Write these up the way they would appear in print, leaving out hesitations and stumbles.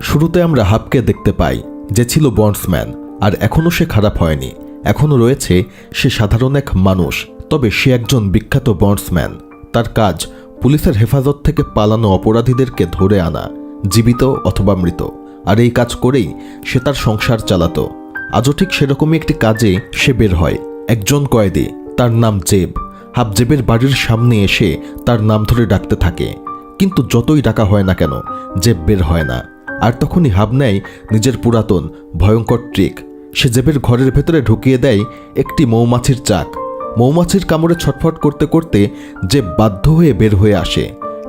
শুরুতে আমরা হাবকে দেখতে পাই যে ছিল বন্ডসম্যান, আর এখনও সে খারাপ হয়নি। এখনও রয়েছে সে সাধারণ এক মানুষ, তবে সে একজন বিখ্যাত বন্ডসম্যান। তার কাজ পুলিশের হেফাজত থেকে পালানো অপরাধীদেরকে ধরে আনা, জীবিত অথবা মৃত। আর এই কাজ করেই সে তার সংসার চালাতো। আজও ঠিক সেরকমই একটি কাজে সে বের হয়। একজন কয়েদি, তার নাম জেব। হাব জেবের বাড়ির সামনে এসে তার নাম ধরে ডাকতে থাকে, কিন্তু যতই ডাকা হয় না কেন জেব বের হয় না। আর তখনই হাব নেয় নিজের পুরাতন ভয়ঙ্কর ট্রিক। সে জেবের ঘরের ভেতরে ঢুকিয়ে দেয় একটি মৌমাছির চাক। মৌমাছির কামড়ে ছটফট করতে করতে জেব বাধ্য হয়ে বের হয়ে আসে।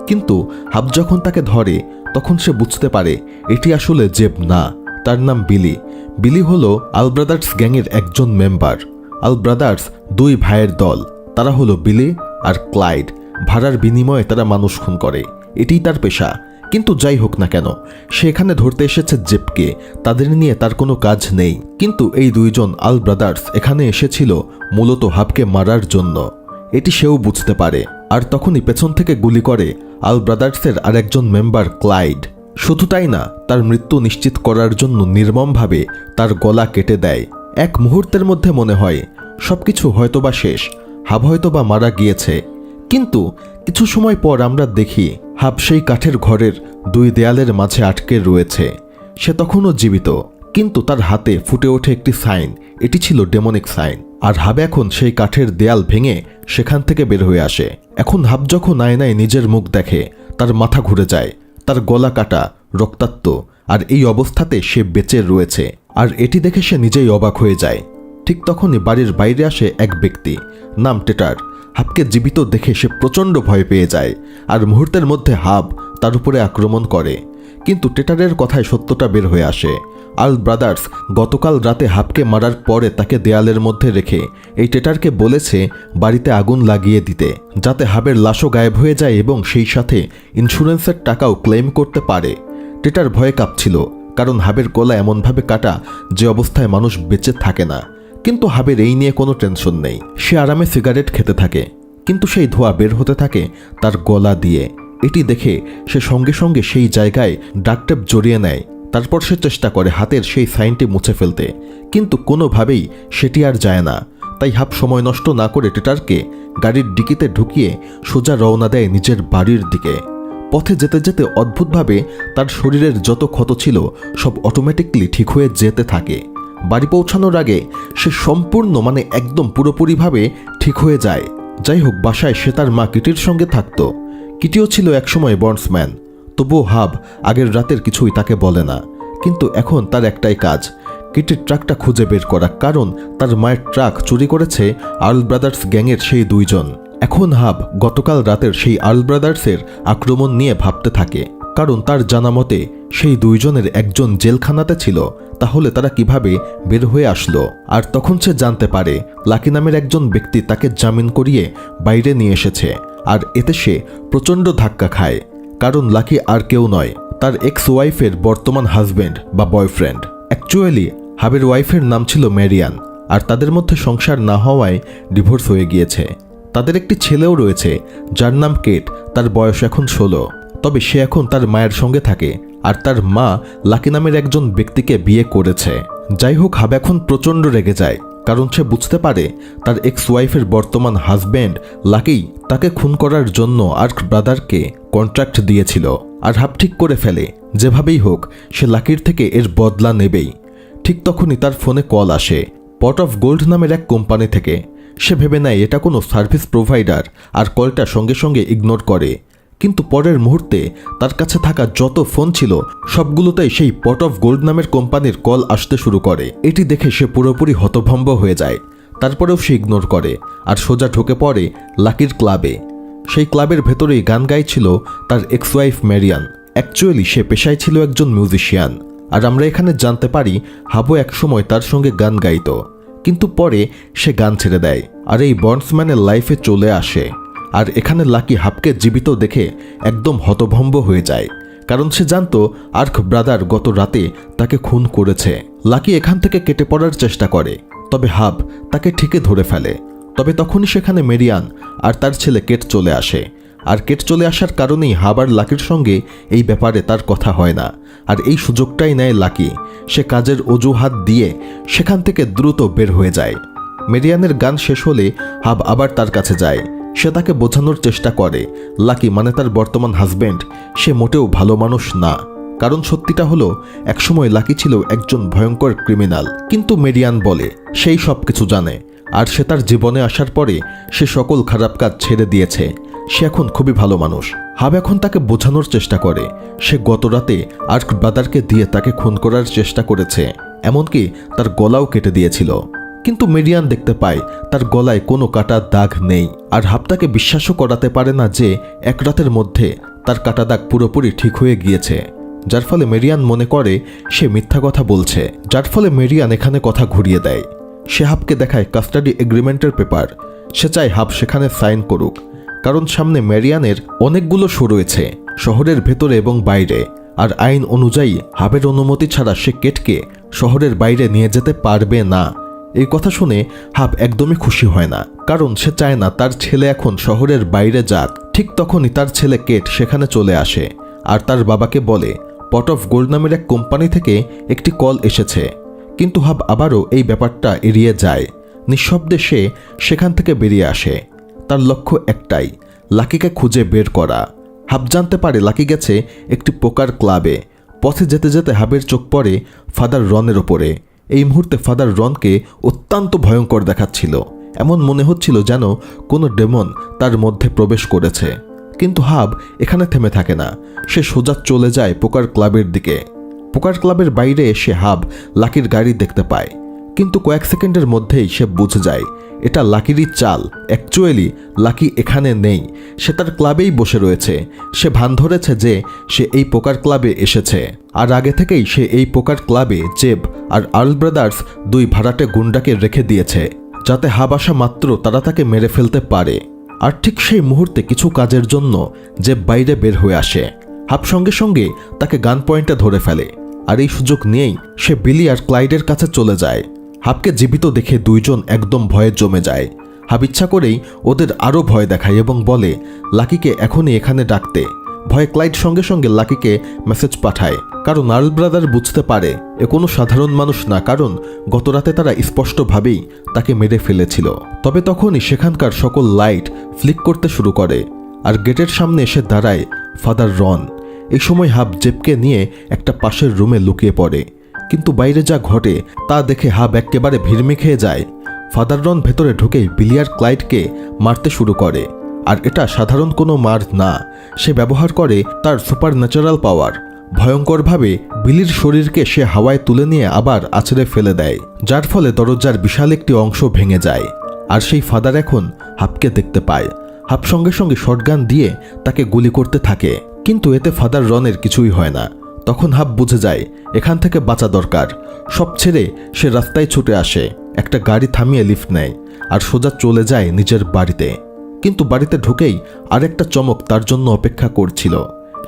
কিন্তু হাব যখন তাকে ধরে তখন সে বুঝতে পারে এটি আসলে জেব না, তার নাম বিলি। বিলি হলো আল ব্রাদার্স গ্যাংয়ের একজন মেম্বার। আল ব্রাদার্স দুই ভাইয়ের দল, তারা হলো বিলি আর ক্লাইড। ভাড়ার বিনিময়ে তারা মানুষ খুন করে, এটিই তার পেশা। কিন্তু যাই হোক না কেন, সে এখানে ধরতে এসেছে জেবকে, তাদের নিয়ে তার কোনো কাজ নেই। কিন্তু এই দুইজন আল ব্রাদার্স এখানে এসেছিল মূলত হাবকে মারার জন্য, এটি সেও বুঝতে পারে। আর তখনই পেছন থেকে গুলি করে আল ব্রাদার্সের আরেকজন মেম্বার ক্লাইড। শুধু তাই না, তার মৃত্যু নিশ্চিত করার জন্য নির্মমভাবে তার গলা কেটে দেয়। এক মুহূর্তের মধ্যে মনে হয় সবকিছু হয়তোবা শেষ, হাব হয়তোবা মারা গিয়েছে। কিন্তু কিছু সময় পর আমরা দেখি হাব সেই কাঠের ঘরের দুই দেয়ালের মাঝে আটকে রয়েছে। সে তখনও জীবিত, কিন্তু তার হাতে ফুটে ওঠে একটি সাইন। এটি ছিল ডেমনিক সাইন। আর হাব এখন সেই কাঠের দেয়াল ভেঙে সেখান থেকে বের হয়ে আসে। এখন হাব যখন আয়নায় নিজের মুখ দেখে, তার মাথা ঘুরে যায়। তার গলা কাটা, রক্তাক্ত, আর এই অবস্থাতে সে বেঁচে রয়েছে। আর এটি দেখে সে নিজেই অবাক হয়ে যায়। ঠিক তখনই বাড়ির বাইরে আসে এক ব্যক্তি, নাম টেটার। হাবকে জীবিত দেখে সে প্রচণ্ড ভয় পেয়ে যায়, আর মুহূর্তের মধ্যে হাব তার উপরে আক্রমণ করে। কিন্তু টেটারের কথায় সত্যটা বের হয়ে আসে। আল ব্রাদার্স গতকাল রাতে হাবকে মারার পরে তাকে দেয়ালের মধ্যে রেখে এই টেটারকে বলেছে বাড়িতে আগুন লাগিয়ে দিতে, যাতে হাবের লাশও গায়েব হয়ে যায় এবং সেই সাথে ইন্স্যুরেন্সের টাকাও ক্লেম করতে পারে। টেটার ভয়ে কাঁপছিল, কারণ হাবের গলা এমনভাবে কাটা যে অবস্থায় মানুষ বেঁচে থাকে না। কিন্তু হাবের এই নিয়ে কোনো টেনশন নেই। সে আরামে সিগারেট খেতে থাকে, কিন্তু সেই ধোঁয়া বের হতে থাকে তার গলা দিয়ে। এটি দেখে সে সঙ্গে সঙ্গে সেই জায়গায় ডাকটেপ জড়িয়ে নেয়। তারপর সে চেষ্টা করে হাতের সেই সাইনটি মুছে ফেলতে, কিন্তু কোনোভাবেই সেটি আর যায় না। তাই হাব সময় নষ্ট না করে টেটারকে গাড়ির ডিকিতে ঢুকিয়ে সোজা রওনা দেয় নিজের বাড়ির দিকে। পথে যেতে যেতে অদ্ভুতভাবে তার শরীরের যত ক্ষত ছিল সব অটোমেটিকলি ঠিক হয়ে যেতে থাকে। বাড়ি পৌঁছানোর আগে সে সম্পূর্ণ একদম পুরোপুরিভাবে ঠিক হয়ে যায়। যাই হোক, বাসায় সে তার মা কিটির সঙ্গে থাকতো। কিটিও ছিল একসময় বন্ডসম্যান, তবুও হাব আগের রাতের কিছুই তাকে বলে না। কিন্তু এখন তার একটাই কাজ, কিটির ট্রাকটা খুঁজে বের করা, কারণ তার মায়ের ট্রাক চুরি করেছে আর্ল ব্রাদার্স গ্যাংয়ের সেই দুইজন। এখন হাব গতকাল রাতের সেই আর্ল ব্রাদার্সের আক্রমণ নিয়ে ভাবতে থাকে, কারণ তার জানা মতে সেই দুইজনের একজন জেলখানাতে ছিল। তাহলে তারা কিভাবে বের হয়ে আসলো? আর তখন সে জানতে পারে লাকি নামের একজন ব্যক্তি তাকে জামিন করিয়ে বাইরে নিয়ে এসেছে। আর এতে সে প্রচণ্ড ধাক্কা খায়, কারণ লাকি আর কেউ নয়, তার এক্স ওয়াইফের বর্তমান হাজব্যান্ড বা বয়ফ্রেন্ড। অ্যাকচুয়ালি হাবের ওয়াইফের নাম ছিল ম্যারিয়ান, আর তাদের মধ্যে সংসার না হওয়ায় ডিভোর্স হয়ে গিয়েছে। তাদের একটি ছেলেও রয়েছে যার নাম কেট, তার বয়স এখন 16। তবে সে এখন তার মায়ের সঙ্গে থাকে, আর তার মা লাকি নামের একজন ব্যক্তিকে বিয়ে করেছে। যাই হোক, হাব এখন প্রচণ্ড রেগে যায়, কারণ সে বুঝতে পারে তার এক্স ওয়াইফের বর্তমান হাজব্যান্ড লাকি তাকে খুন করার জন্য আর্ক ব্রাদারকে কন্ট্রাক্ট দিয়েছিল। আর হাব ঠিক করে ফেলে যেভাবেই হোক সে লাকির থেকে এর বদলা নেবেই। ঠিক তখনই তার ফোনে কল আসে পট অফ গোল্ড নামের এক কোম্পানি থেকে। সে ভেবে নেয় এটা কোনো সার্ভিস প্রোভাইডার, আর কলটা সঙ্গে সঙ্গে ইগনোর করে। কিন্তু পরের মুহূর্তে তার কাছে থাকা যত ফোন ছিল সবগুলোতেই সেই পট অফ গোল্ড নামের কোম্পানির কল আসতে শুরু করে। এটি দেখে সে পুরোপুরি হতভম্ব হয়ে যায়। তারপরেও সে ইগনোর করে আর সোজা ঢুকে পড়ে লাকির ক্লাবে। সেই ক্লাবের ভেতরেই গান গাইছিল তার এক্স ওয়াইফ ম্যারিয়ান। অ্যাকচুয়ালি সে পেশায় ছিল একজন মিউজিশিয়ান, আর আমরা এখানে জানতে পারি হাবও একসময় তার সঙ্গে গান গাইত, কিন্তু পরে সে গান ছেড়ে দেয় আর এই বন্ডসম্যানের লাইফে চলে আসে। আর এখানে লাকি হাবকে জীবিত দেখে একদম হতভম্ব হয়ে যায়, কারণ সে জানতো আর্ক ব্রাদার গত রাতে তাকে খুন করেছে। লাকি এখান থেকে কেটে পড়ার চেষ্টা করে, তবে হাব তাকে ঠিকই ধরে ফেলে। তবে তখনই সেখানে মেরিয়ান আর তার ছেলে কেট চলে আসে। আর কেট চলে আসার কারণেই হাব আর লাকির সঙ্গে এই ব্যাপারে তার কথা হয় না। আর এই সুযোগটাই নেয় লাকি। সে কাজের অজুহাত দিয়ে সেখান থেকে দ্রুত বের হয়ে যায়। মেরিয়ানের গান শেষ হলে হাব আবার তার কাছে যায়। সে তাকে বোঝানোর চেষ্টা করে লাকি মানে তার বর্তমান হাজব্যান্ড সে মোটেও ভালো মানুষ না। কারণ সত্যিটা হলো একসময় লাকি ছিল একজন ভয়ঙ্কর ক্রিমিনাল। কিন্তু মেরিয়ান বলে সেই সব কিছু জানে, আর সে তার জীবনে আসার পরে সে সকল খারাপ কাজ ছেড়ে দিয়েছে। সে এখন খুবই ভালো মানুষ। হাব এখন তাকে বোঝানোর চেষ্টা করে সে গত রাতে আর্ক ব্রাদারকে দিয়ে তাকে খুন করার চেষ্টা করেছে, এমনকি তার গলাও কেটে দিয়েছিল। কিন্তু মেরিয়ান দেখতে পায় তার গলায় কোনো কাটার দাগ নেই। আর হাব তাকে বিশ্বাসও করাতে পারে না যে এক রাতের মধ্যে তার কাটা দাগ পুরোপুরি ঠিক হয়ে গিয়েছে, যার ফলে মেরিয়ান মনে করে সে মিথ্যা কথা বলছে। যার ফলে মেরিয়ান এখানে কথা ঘুরিয়ে দেয়। সে হাবকে দেখায় কাস্টাডি এগ্রিমেন্টের পেপার। সে চায় হাব সেখানে সাইন করুক, কারণ সামনে মেরিয়ানের অনেকগুলো শো রয়েছে শহরের ভেতরে এবং বাইরে। আর আইন অনুযায়ী হাবের অনুমতি ছাড়া সে কেটকে শহরের বাইরে নিয়ে যেতে পারবে না। এই কথা শুনে হাব একদমই খুশি হয় না, কারণ সে চায় না তার ছেলে এখন শহরের বাইরে যাক। ঠিক তখনই তার ছেলে কেট সেখানে চলে আসে আর তার বাবাকে বলে পট অফ গোল্ড নামের এক কোম্পানি থেকে একটি কল এসেছে। কিন্তু হাব আবারও এই ব্যাপারটা এড়িয়ে যায়। নিঃশব্দে সে সেখান থেকে বেরিয়ে আসে। তার লক্ষ্য একটাই, লাকিকে খুঁজে বের করা। হাব জানতে পারে লাকি গেছে একটি পোকার ক্লাবে। পথে যেতে যেতে হাবের চোখ পড়ে ফাদার রনের ওপরে। এই মুহূর্তে ফাদার রনকে অত্যন্ত ভয়ঙ্কর দেখাচ্ছিল। এমন মনে হচ্ছিল যেন কোনো ডেমন তার মধ্যে প্রবেশ করেছে। কিন্তু হাব এখানে থেমে থাকে না। সে সোজা চলে যায় পোকার ক্লাবের দিকে। পোকার ক্লাবের বাইরে এসে হাব লাকির গাড়ি দেখতে পায়, কিন্তু কয়েক সেকেন্ডের মধ্যেই সে বুঝে যায় এটা লাকিরই চাল। অ্যাকচুয়ালি লাকি এখানে নেই, সে তার ক্লাবেই বসে রয়েছে। সে ভান ধরেছে যে সে এই পোকার ক্লাবে এসেছে, আর আগে থেকেই সে এই পোকার ক্লাবে জেব আর আর্ল ব্রাদার্স দুই ভাড়াটে গুন্ডাকে রেখে দিয়েছে, যাতে হাব আসা মাত্র তারা তাকে মেরে ফেলতে পারে। আর ঠিক সেই মুহূর্তে কিছু কাজের জন্য জেব বাইরে বের হয়ে আসে। হাব সঙ্গে সঙ্গে তাকে গান পয়েন্টে ধরে ফেলে, আর এই সুযোগ নিয়েই সে বিলি আর ক্লাইডের কাছে চলে যায়। হাবকে জীবিত দেখে দুইজন একদম ভয়ে জমে যায়। হাব ইচ্ছা করেই ওদের আরও ভয় দেখায় এবং বলে লাকিকে এখনই এখানে ডাকতে। ভয়ে ক্লাইড সঙ্গে সঙ্গে লাকিকে মেসেজ পাঠায়, কারণ আর্ল ব্রাদার বুঝতে পারে এ কোনো সাধারণ মানুষ না, কারণ গতরাতে তারা স্পষ্টভাবেই তাকে মেরে ফেলেছিল। তবে তখনই সেখানকার সকল লাইট ফ্লিক করতে শুরু করে, আর গেটের সামনে এসে দাঁড়ায় ফাদার রন। এই সময় হাব জেবকে নিয়ে একটা পাশের রুমে লুকিয়ে পড়ে, কিন্তু বাইরে যা ঘটে তা দেখে হাব একেবারে ভিড়মি খেয়ে যায়। ফাদার রন ভেতরে ঢুকেই বিলি আর ক্লাইডকে মারতে শুরু করে, আর এটা সাধারণ কোনো মার না। সে ব্যবহার করে তার সুপার ন্যাচারাল পাওয়ার। ভয়ঙ্করভাবে বিলির শরীরকে সে হাওয়ায় তুলে নিয়ে আবার আছড়ে ফেলে দেয়, যার ফলে দরজার বিশাল একটি অংশ ভেঙে যায়। আর সেই ফাদার এখন হাবকে দেখতে পায়। হাব সঙ্গে সঙ্গে শটগান দিয়ে তাকে গুলি করতে থাকে, কিন্তু এতে ফাদার রনের কিছুই হয় না। তখন হাব বুঝে যায় এখান থেকে বাঁচা দরকার। সব ছেড়ে সে রাস্তায় ছুটে আসে, একটা গাড়ি থামিয়ে লিফট নেয় আর সোজা চলে যায় নিজের বাড়িতে। কিন্তু বাড়িতে ঢুকেই আরেকটা চমক তার জন্য অপেক্ষা করছিল।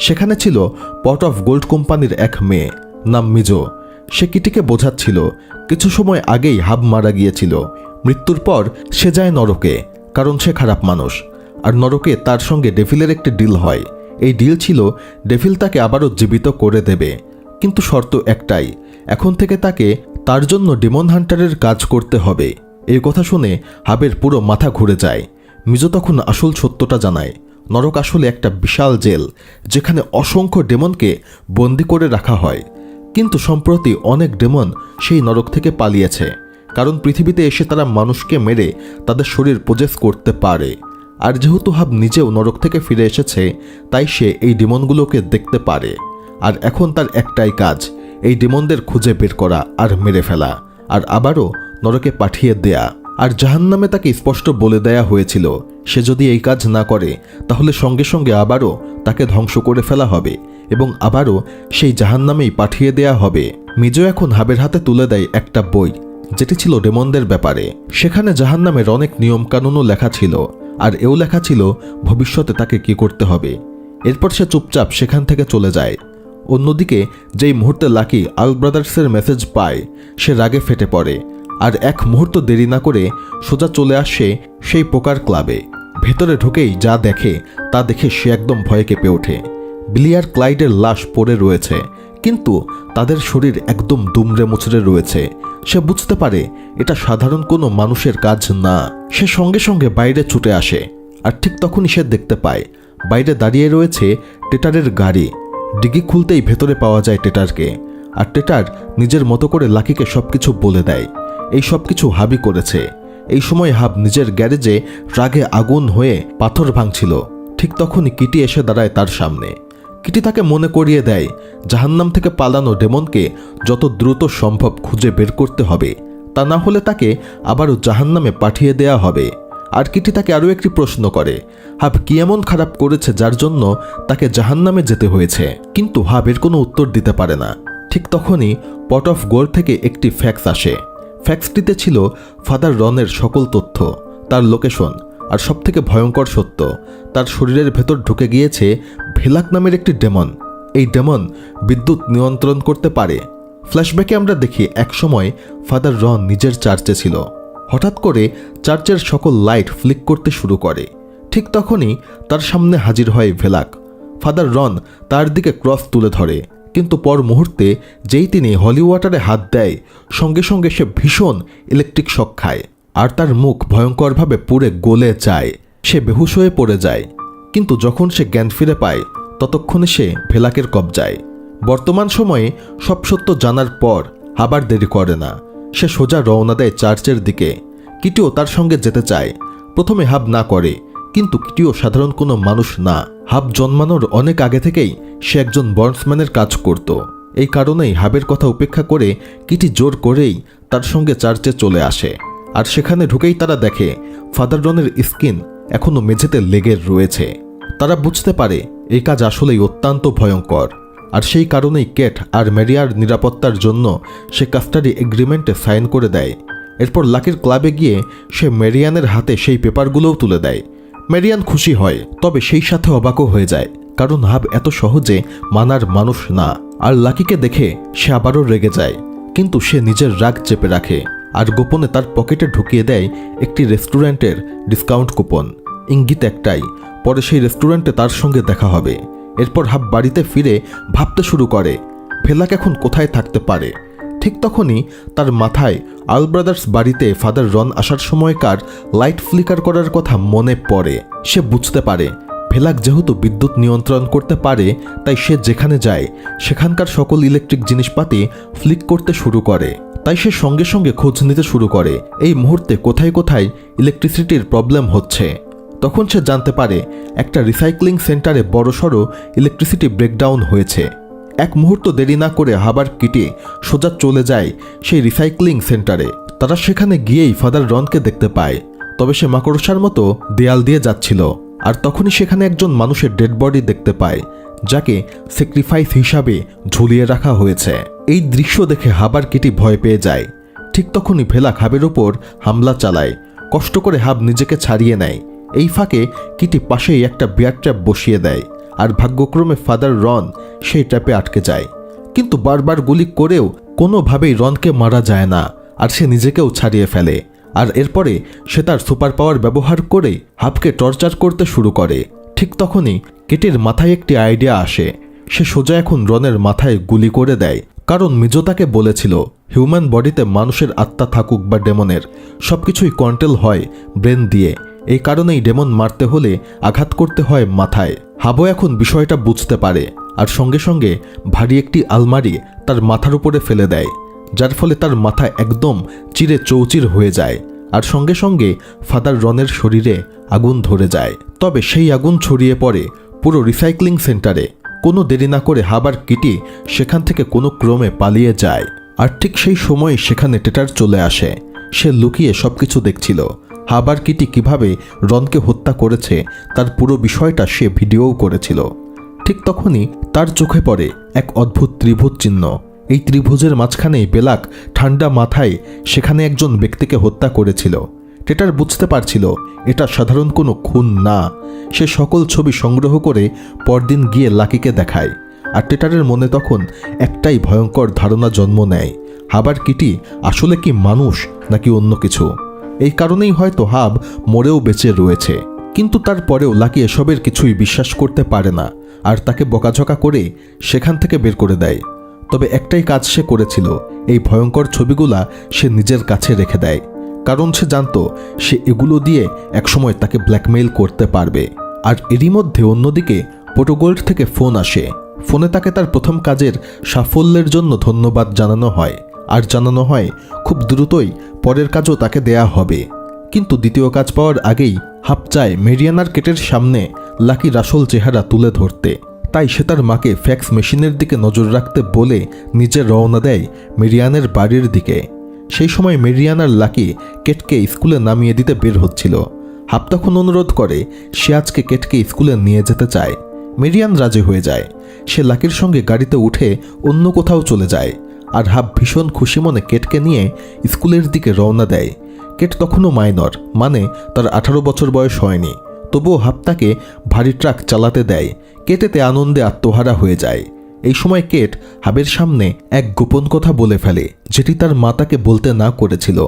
সেখানে ছিল পট অফ গোল্ড কোম্পানির এক মেয়ে, নাম মিজো। সে কিটিকে বোঝাচ্ছিল কিছু সময় আগেই হাব মারা গিয়েছিল। মৃত্যুর পর সে যায় নরকে, কারণ সে খারাপ মানুষ। আর নরকে তার সঙ্গে ডেভিলের একটি ডিল হয়। এই ডিল ছিল ডেভিল তাকে আবারও জীবিত করে দেবে, কিন্তু শর্ত একটাই, এখন থেকে তাকে তার জন্য ডেমন হান্টারের কাজ করতে হবে। এই কথা শুনে হাবের পুরো মাথা ঘুরে যায়। মিজো তখন আসল সত্যটা জানায়, নরক আসলে একটা বিশাল জেল, যেখানে অসংখ্য ডেমনকে বন্দি করে রাখা হয়। কিন্তু সম্প্রতি অনেক ডেমন সেই নরক থেকে পালিয়েছে, কারণ পৃথিবীতে এসে তারা মানুষকে মেরে তাদের শরীর পজেস করতে পারে। আর যেহেতু হাব নিজেও নরক থেকে ফিরে এসেছে, তাই সে এই ডেমনগুলোকে দেখতে পারে। আর এখন তার একটাই কাজ, এই ডেমনদের খুঁজে বের করা আর মেরে ফেলা, আর আবারও নরকে পাঠিয়ে দেয়া। আর জাহান্নামে তাকে স্পষ্ট বলে দেয়া হয়েছিল সে যদি এই কাজ না করে তাহলে সঙ্গে সঙ্গে আবারও তাকে ধ্বংস করে ফেলা হবে এবং আবারও সেই জাহান্নামেই পাঠিয়ে দেয়া হবে। মিজো এখন হাবের হাতে তুলে দেয় একটা বই, যেটি ছিল ডেমনদের ব্যাপারে। সেখানে জাহান্নামের অনেক নিয়মকানুনও লেখা ছিল, আর এও লেখা ছিল ভবিষ্যতে তাকে কি করতে হবে। এরপর সে চুপচাপ সেখান থেকে চলে যায়। অন্যদিকে যেই মুহূর্তে লাকি আর্ল ব্রাদার্সের মেসেজ পায়, সে রাগে ফেটে পড়ে আর এক মুহূর্ত দেরি না করে সোজা চলে আসে সেই পোকার ক্লাবে, ভেতরে ঢুকেই যা দেখে তা দেখে সে একদম ভয়ে কেঁপে ওঠে। বিলি আর ক্লাইডের লাশ পড়ে রয়েছে, কিন্তু তাদের শরীর একদম দুমড়ে মুচড়ে রয়েছে। সে বুঝতে পারে এটা সাধারণ কোনো মানুষের কাজ না। সে সঙ্গে সঙ্গে বাইরে ছুটে আসে, আর ঠিক তখনই সে দেখতে পায় বাইরে দাঁড়িয়ে রয়েছে টেটারের গাড়ি। ডিগি খুলতেই ভেতরে পাওয়া যায় টেটারকে, আর টেটার নিজের মতো করে লাকিকে সবকিছু বলে দেয়। এই সব কিছু হাবই করেছে। এই সময় হাব নিজের গ্যারেজে রাগে আগুন হয়ে পাথর ভাঙছিল। ঠিক তখনই কিটি এসে দাঁড়ায় তার সামনে। কিটি তাকে মনে করিয়ে দেয় জাহান্নাম থেকে পালানো ডেমনকে যত দ্রুত সম্ভব খুঁজে বের করতে হবে, তা না হলে তাকে আবারও জাহান্নামে পাঠিয়ে দেয়া হবে। আর কিটি তাকে আরও একটি প্রশ্ন করে, হাব কি এমন খারাপ করেছে যার জন্য তাকে জাহান্নামে যেতে হয়েছে? কিন্তু হাব এর কোনো উত্তর দিতে পারে না। ঠিক তখনই পট অফ গোল্ড থেকে একটি ফ্যাক্স আসে। ফ্যাক্সটিতে ছিল ফাদার রনের সকল তথ্য, তার লোকেশন, আর সবথেকে ভয়ঙ্কর সত্য, তার শরীরের ভেতর ঢুকে গিয়েছে ভেলাক নামের একটি ডেমন। এই ডেমন বিদ্যুৎ নিয়ন্ত্রণ করতে পারে। ফ্ল্যাশব্যাকে আমরা দেখি একসময় ফাদার রন নিজের চার্চে ছিল। হঠাৎ করে চার্চের সকল লাইট ফ্লিক করতে শুরু করে। ঠিক তখনই তার সামনে হাজির হয় ভেলাক। ফাদার রন তার দিকে ক্রস তুলে ধরে, কিন্তু পর মুহূর্তে যেই তিনি হলি ওয়াটারে হাত দেয়, সঙ্গে সঙ্গে সে ভীষণ ইলেকট্রিক শক খায়, আর তার মুখ ভয়ঙ্করভাবে পুড়ে গলে যায়। সে বেহুশ হয়ে পড়ে যায়, কিন্তু যখন সে জ্ঞান ফিরে পায় ততক্ষণে সে ভেলাকের কবজায়। বর্তমান সময়ে সব সত্য জানার পর আবার দেরি করে না। সে সোজা রওনা দেয় চার্চের দিকে। কিটিও তার সঙ্গে যেতে চায়। প্রথমে হাব না করে, কিন্তু কিটিও সাধারণ কোনো মানুষ না। হাব জন্মানোর অনেক আগে থেকেই সে একজন বন্ডসম্যানের কাজ করত। এই কারণেই হাবের কথা উপেক্ষা করে কিটি জোর করেই তার সঙ্গে চার্চে চলে আসে। আর সেখানে ঢুকেই তারা দেখে ফাদার রনের স্কিন এখনও মেঝেতে লেগে রয়েছে। তারা বুঝতে পারে এই কাজ আসলেই অত্যন্ত ভয়ঙ্কর, আর সেই কারণেই কেট আর মেরিয়ার নিরাপত্তার জন্য সে কাস্টাডি এগ্রিমেন্টে সাইন করে দেয়। এরপর লাকির ক্লাবে গিয়ে সে মেরিয়ানের হাতে সেই পেপারগুলোও তুলে দেয়। মেরিয়ান খুশি হয়, তবে সেই সাথে অবাকও হয়ে যায়, কারণ হাব এত সহজে মানার মানুষ না। আর লাকিকে দেখে সে আবারও রেগে যায়, কিন্তু সে নিজের রাগ চেপে রাখে আর গোপনে তার পকেটে ঢুকিয়ে দেয় একটি রেস্টুরেন্টের ডিসকাউন্ট কুপন। ইঙ্গিত একটাই, পরে সেই রেস্টুরেন্টে তার সঙ্গে দেখা হবে। এরপর হাব বাড়িতে ফিরে ভাবতে শুরু করে ভেলাক এখন কোথায় থাকতে পারে। ঠিক তখনই তার মাথায় আল ব্রাদার্স বাড়িতে ফাদার রন আসার সময়কার লাইট ফ্লিকার করার কথা মনে পড়ে। সে বুঝতে পারে ভেলাক যেহেতু বিদ্যুৎ নিয়ন্ত্রণ করতে পারে, তাই সে যেখানে যায় সেখানকার সকল ইলেকট্রিক জিনিসপাতি ফ্লিক করতে শুরু করে। তাই সে সঙ্গে সঙ্গে খোঁজ নিতে শুরু করে এই মুহূর্তে কোথায় কোথায় ইলেকট্রিসিটির প্রবলেম হচ্ছে। তখন সে জানতে পারে একটা রিসাইক্লিং সেন্টারে বড়সড় ইলেকট্রিসিটি ব্রেকডাউন হয়েছে। এক মুহূর্ত দেরি না করে হাবার কিটি সোজা চলে যায় সেই রিসাইক্লিং সেন্টারে। তারা সেখানে গিয়েই ফাদার রনকে দেখতে পায়, তবে সে মাকড়সার মতো দেয়াল দিয়ে যাচ্ছিল। আর তখনই সেখানে একজন মানুষের ডেড বডি দেখতে পায়, যাকে স্যাক্রিফাইস হিসাবে ঝুলিয়ে রাখা হয়েছে। এই দৃশ্য দেখে হাবার কিটি ভয় পেয়ে যায়। ঠিক তখনই ভেলাক হাবের ওপর হামলা চালায়। কষ্ট করে হাব নিজেকে ছাড়িয়ে নেয়। এই ফাঁকে কিটি পাশেই একটা বিয়ার ট্র্যাপ বসিয়ে দেয়, আর ভাগ্যক্রমে ফাদার রন সেই ট্র্যাপে আটকে যায়। কিন্তু বারবার গুলি করেও কোনোভাবেই রনকে মারা যায় না, আর সে নিজেকেও ছাড়িয়ে ফেলে। আর এরপরে সে তার সুপার পাওয়ার ব্যবহার করে হাবকে টর্চার করতে শুরু করে। ঠিক তখনই কিটির মাথায় একটি আইডিয়া আসে। সে সোজা এখন রনের মাথায় গুলি করে দেয়, কারণ মিজো তাকে বলেছিল হিউম্যান বডিতে মানুষের আত্মা থাকুক বা ডেমনের, সবকিছুই কন্ট্রোল হয় ব্রেন দিয়ে। এই কারণেই ডেমন মারতে হলে আঘাত করতে হয় মাথায়। হাবো এখন বিষয়টা বুঝতে পারে, আর সঙ্গে সঙ্গে ভারী একটি আলমারি তার মাথার উপরে ফেলে দেয়, যার ফলে তার মাথা একদম চিরে চৌচির হয়ে যায়। আর সঙ্গে সঙ্গে ফাদার রনের শরীরে আগুন ধরে যায়। তবে সেই আগুন ছড়িয়ে পড়ে পুরো রিসাইক্লিং সেন্টারে। কোনো দেরি না করে হাবার কিটি সেখান থেকে কোনো ক্রমে পালিয়ে যায়। আর ঠিক সেই সময় সেখানে টেটার চলে আসে। সে লুকিয়ে সবকিছু দেখছিল। হাবার কিটি কিভাবে রনকে হত্যা করেছে তার পুরো বিষয়টা সে ভিডিওও করেছিল। ঠিক তখনই তার চোখে পড়ে এক অদ্ভুত ত্রিভুজ চিহ্ন। এই ত্রিভুজের মাঝখানেই বেলাক ঠান্ডা মাথায় সেখানে একজন ব্যক্তিকে হত্যা করেছিল। টেটার বুঝতে পারছিল এটা সাধারণ কোনো খুন না। সে সকল ছবি সংগ্রহ করে পরদিন গিয়ে লাকিকে দেখায়। আর টেটারের মনে তখন একটাই ভয়ঙ্কর ধারণা জন্ম নেয়, হাবার কিটি আসলে কি মানুষ নাকি অন্য কিছু। এই কারণেই হয়তো হাব মরেও বেঁচে রয়েছে। কিন্তু তারপরেও লাকি এসবের কিছুই বিশ্বাস করতে পারে না আর তাকে বকাঝকা করে সেখান থেকে বের করে দেয়। তবে একটাই কাজ সে করেছিল, এই ভয়ঙ্কর ছবিগুলা সে নিজের কাছে রেখে দেয়, কারণ সে জানত সে এগুলো দিয়ে একসময় তাকে ব্ল্যাকমেইল করতে পারবে। আর এরই মধ্যে অন্যদিকে পোর্টোগোল্ড থেকে ফোন আসে। ফোনে তাকে তার প্রথম কাজের সাফল্যের জন্য ধন্যবাদ জানানো হয় আর জানানো হয় খুব দ্রুতই পরের কাজও তাকে দেয়া হবে। কিন্তু দ্বিতীয় কাজ পাওয়ার আগেই হাপ চায় মেরিয়ানার কেটের সামনে লাকির আসল চেহারা তুলে ধরতে। তাই সে তার মাকে ফ্যাক্স মেশিনের দিকে নজর রাখতে বলে নিজে রওনা দেয় মেরিয়ানের বাড়ির দিকে। সেই সময় মেরিয়ানার লাকি কেটকে স্কুলে নামিয়ে দিতে বের হচ্ছিল। হাপ তখন অনুরোধ করে সে আজকে কেটকে স্কুলে নিয়ে যেতে চায়। মেরিয়ান রাজি হয়ে যায়। সে লাকির সঙ্গে গাড়িতে উঠে অন্য কোথাও চলে যায় আর হাপ ভীষণ খুশি মনে কেটকে নিয়ে স্কুলের দিকে রওনা দেয়। কেট তখনও মাইনর, মানে তার 18 বছর বয়স হয়নি। তবুও হাপ তাকে ভারী ট্রাক চালাতে দেয়। কেটেতে আনন্দে আত্মহারা হয়ে যায়। এই সময় কেট হাবের সামনে এক গোপন কথা বলে ফেলে, যেটি তার মা তাকে বলতে না করেছিল।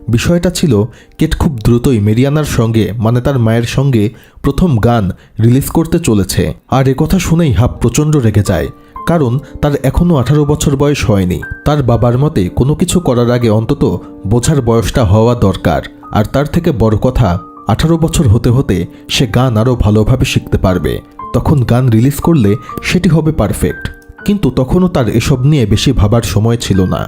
বিষয়টা ছিল কেট খুব দ্রুতই মেরিয়ানার সঙ্গে, মানে তার মায়ের সঙ্গে প্রথম গান রিলিজ করতে চলেছে। আর কথা শুনেই হাব প্রচণ্ড রেগে যায়, কারণ তার এখনও 18 বছর বয়স হয়নি। তার বাবার মতে কোনো কিছু করার আগে অন্তত বোঝার বয়সটা হওয়া দরকার। আর তার থেকে বড় কথা, 18 বছর হতে হতে সে গান আরও ভালোভাবে শিখতে পারবে। তখন গান রিলিজ করলে সেটি হবে পারফেক্ট। কিন্তু তখনও তার এসব নিয়ে বেশি ভাবার সময় ছিল না।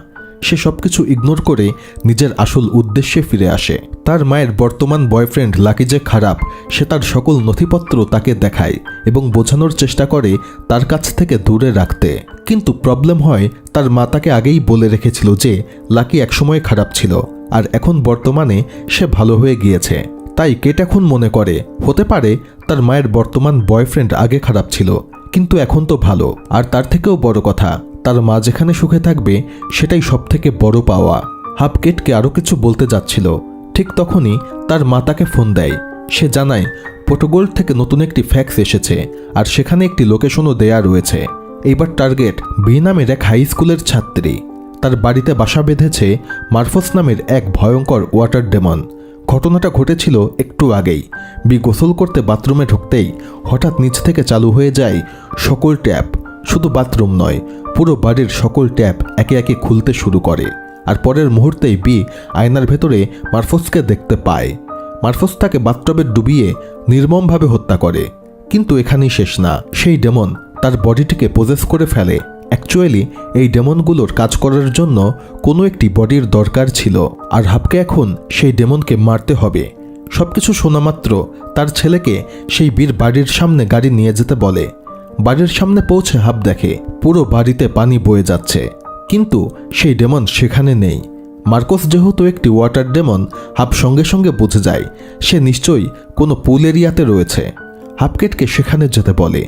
সে সব কিছু ইগনোর করে নিজের আসল উদ্দেশ্যে ফিরে আসে। তার মায়ের বর্তমান বয়ফ্রেন্ড লাকি যে খারাপ, সে তার সকল নথিপত্র তাকে দেখায় এবং বোঝানোর চেষ্টা করে তার কাছ থেকে দূরে রাখতে। কিন্তু প্রবলেম হয়, তার মা তাকে আগেই বলে রেখেছিল যে লাকি একসময় খারাপ ছিল আর এখন বর্তমানে সে ভালো হয়ে গিয়েছে। তাই কেট এখন মনে করে হতে পারে তার মায়ের বর্তমান বয়ফ্রেন্ড আগে খারাপ ছিল, কিন্তু এখন তো ভালো। আর তার থেকেও বড় কথা, তার মা যেখানে সুখে থাকবে সেটাই সবথেকে বড় পাওয়া। হাব কেটকে আরও কিছু বলতে যাচ্ছিল, ঠিক তখনই তার মা তাকে ফোন দেয়। সে জানায় পোর্টোগোল্ড থেকে নতুন একটি ফ্যাক্স এসেছে আর সেখানে একটি লোকেশনও দেয়া রয়েছে। এইবার টার্গেট বি নামের এক হাই স্কুলের ছাত্রী। তার বাড়িতে বাসা বেঁধেছে মারফোস নামের এক ভয়ঙ্কর ওয়াটার ডেমন। ঘটনাটা ঘটেছিল একটু আগেই। বি গোসল করতে বাথরুমে ঢুকতেই হঠাৎ নিচ থেকে চালু হয়ে যায় সকল ট্যাপ। শুধু বাথরুম নয়, পুরো বাড়ির সকল ট্যাপ একে একে খুলতে শুরু করে। আর পরের মুহূর্তেই বি আয়নার ভেতরে মারফোসকে দেখতে পায়। মারফোস তাকে বাথটবে ডুবিয়ে নির্মমভাবে হত্যা করে। কিন্তু এখানেই শেষ না, সেই ডেমন তার বডিটিকে পজেস করে ফেলে। অ্যাকচুয়ালি এই ডেমনগুলোর কাজ করার জন্য কোনো একটি বডির দরকার ছিল, আর হাবকে এখন সেই ডেমনকে মারতে হবে। সবকিছু শোনা মাত্র তার ছেলেকে সেই বীর বাড়ির সামনে গাড়ি নিয়ে যেতে বলে। বাড়ির সামনে পৌঁছে হাব দেখে পুরো বাড়িতে পানি বয়ে যাচ্ছে, কিন্তু সেই ডেমন সেখানে নেই। মার্কোস যেহেতু একটি ওয়াটার ডেমন, হাব সঙ্গে সঙ্গে বুঝে যায় সে নিশ্চয়ই কোনো পুল এরিয়াতে রয়েছে। হাবকেটকে সেখানে যেতে বলে।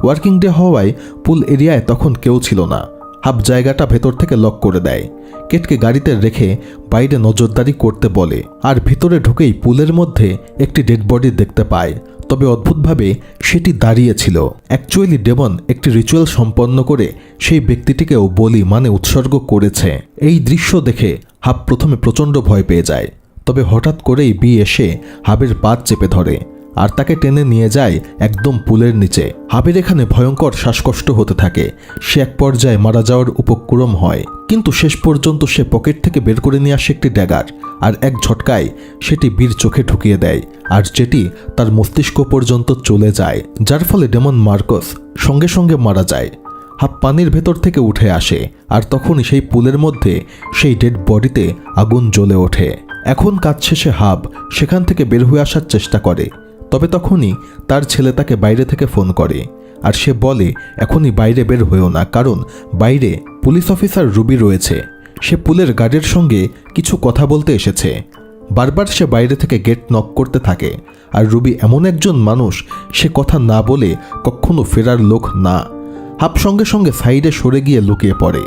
ওয়ার্কিং ডে হওয়ায় পুল এরিয়ায় তখন কেউ ছিল না। হাব জায়গাটা ভেতর থেকে লক করে দেয়। কেটকে গাড়িতে রেখে বাইরে নজরদারি করতে বলে। আর ভিতরে ঢুকেই পুলের মধ্যে একটি ডেড বডি দেখতে পায়। তবে অদ্ভুতভাবে সেটি দাঁড়িয়েছিল। অ্যাকচুয়ালি ডেমন একটি রিচুয়াল সম্পন্ন করে সেই ব্যক্তিটিকেও বলি মানে উৎসর্গ করেছে। এই দৃশ্য দেখে হাব প্রথমে প্রচণ্ড ভয় পেয়ে যায়। তবে হঠাৎ করেই বি এসে হাবের পা চেপে ধরে আর তাকে টেনে নিয়ে যায় একদম পুলের নিচে। হাবের এখানে ভয়ঙ্কর শ্বাসকষ্ট হতে থাকে। সে এক পর্যায়ে মারা যাওয়ার উপক্রম হয়, কিন্তু শেষ পর্যন্ত সে পকেট থেকে বের করে নিয়ে আসে একটি ড্যাগার আর এক ঝটকায় সেটি বীর চোখে ঢুকিয়ে দেয়, আর যেটি তার মস্তিষ্ক পর্যন্ত চলে যায়, যার ফলে ডেমন মার্কোস সঙ্গে সঙ্গে মারা যায়। হাব পানির ভেতর থেকে উঠে আসে আর তখনই সেই পুলের মধ্যে সেই ডেড বডিতে আগুন জ্বলে ওঠে। এখন কাজ শেষে হাব সেখান থেকে বের হয়ে আসার চেষ্টা করে। তবে তখনই তার ছেলে তাকে বাইরে থেকে ফোন করে আর সে বলে এখনই বাইরে বের হয়েও না, কারণ বাইরে পুলিশ অফিসার রুবি রয়েছে। সে পুলের গার্ডের সঙ্গে কিছু কথা বলতে এসেছে। বারবার সে বাইরে থেকে গেট নক করতে থাকে। আর রুবি এমন একজন মানুষ, সে কথা না বলে কখনো ফেরার লোক না। হাব সঙ্গে সঙ্গে সাইডে সরে গিয়ে লুকিয়ে পড়ে।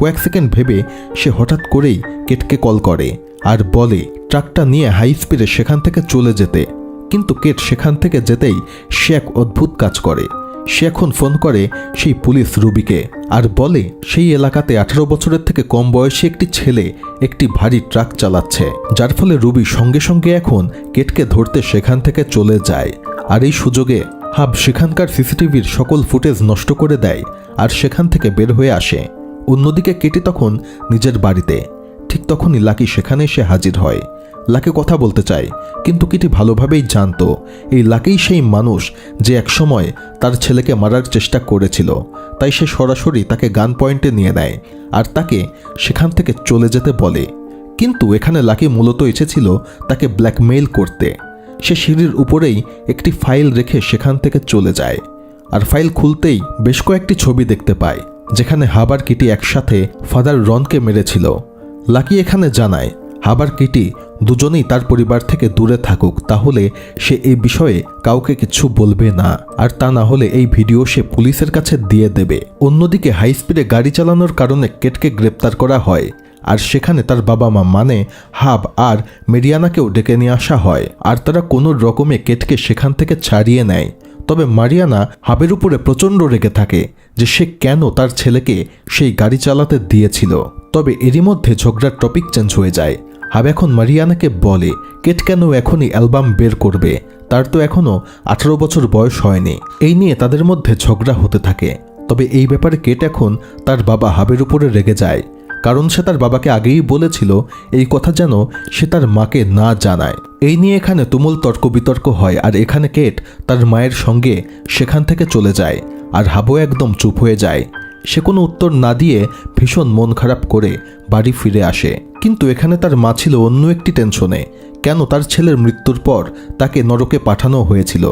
কয়েক সেকেন্ড ভেবে সে হঠাৎ করেই কেটকে কল করে আর বলে ট্রাকটা নিয়ে হাই স্পিডে সেখান থেকে চলে যেতে। কিন্তু কেট সেখান থেকে যেতেই সে এক অদ্ভুত কাজ করে। সে এখন ফোন করে সেই পুলিশ রুবিকে আর বলে সেই এলাকাতে 18 বছরের থেকে কম বয়সী একটি ছেলে একটি ভারী ট্রাক চালাচ্ছে, যার ফলে রুবি সঙ্গে সঙ্গে এখন কেটকে ধরতে সেখান থেকে চলে যায়। আর এই সুযোগে হাব সেখানকার সিসিটিভির সকল ফুটেজ নষ্ট করে দেয় আর সেখান থেকে বের হয়ে আসে। অন্যদিকে কেটে তখন নিজের বাড়িতে। ঠিক তখনই লাকি সেখানে এসে হাজির হয়। লাকি কথা বলতে চায়, কিন্তু কিটি ভালোভাবেই জানতো এই লাকিই সেই মানুষ যে একসময় তার ছেলেকে মারার চেষ্টা করেছিল। তাই সে সরাসরি তাকে গান পয়েন্টে নিয়ে নেয় আর তাকে সেখান থেকে চলে যেতে বলে। কিন্তু এখানে লাকি মূলত এসেছিল তাকে ব্ল্যাকমেইল করতে। সে সিঁড়ির উপরেই একটি ফাইল রেখে সেখান থেকে চলে যায় আর ফাইল খুলতেই বেশ কয়েকটি ছবি দেখতে পায় যেখানে হাব আর কিটি একসাথে ফাদার রনকে মেরেছিল। লাকি এখানে জানায় হাব আর কিটি দুজনেই তার পরিবার থেকে দূরে থাকুক, তাহলে সে এই বিষয়ে কাউকে কিছু বলবে না, আর তা না হলে এই ভিডিও সে পুলিশের কাছে দিয়ে দেবে। অন্যদিকে হাই স্পিডে গাড়ি চালানোর কারণে কেটকে গ্রেপ্তার করা হয় আর সেখানে তার বাবা মা মানে হাব আর মেরিয়ানাকেও ডেকে নিয়ে আসা হয় আর তারা কোনো রকমে কেটকে সেখান থেকে ছাড়িয়ে নেয়। তবে মারিয়ানা হাবের উপরে প্রচণ্ড রেগে থাকে যে সে কেন তার ছেলেকে সেই গাড়ি চালাতে দিয়েছিল। তবে এরই মধ্যে ঝগড়ার টপিক চেঞ্জ হয়ে যায়। হাব এখন মারিয়ানাকে বলে কেট কেন এখনই অ্যালবাম বের করবে, তার তো এখনও 18 বছর বয়স হয়নি। এই নিয়ে তাদের মধ্যে ঝগড়া হতে থাকে। তবে এই ব্যাপারে কেট এখন তার বাবা হাবের উপরে রেগে যায়, কারণ সে তার বাবাকে আগেই বলেছিল এই কথা যেন সে তার মাকে না জানায়। এই নিয়ে এখানে তুমুল তর্ক বিতর্ক হয় আর এখানে কেট তার মায়ের সঙ্গে সেখান থেকে চলে যায় আর হাবও একদম চুপ হয়ে যায়। সে কোনো উত্তর না দিয়ে ভীষণ মন খারাপ করে বাড়ি ফিরে আসে। কিন্তু এখানে তার মা ছিল অন্য একটি টেনশনে। কেন তার ছেলের মৃত্যুর পর তাকে নরকে পাঠানো হয়েছিল,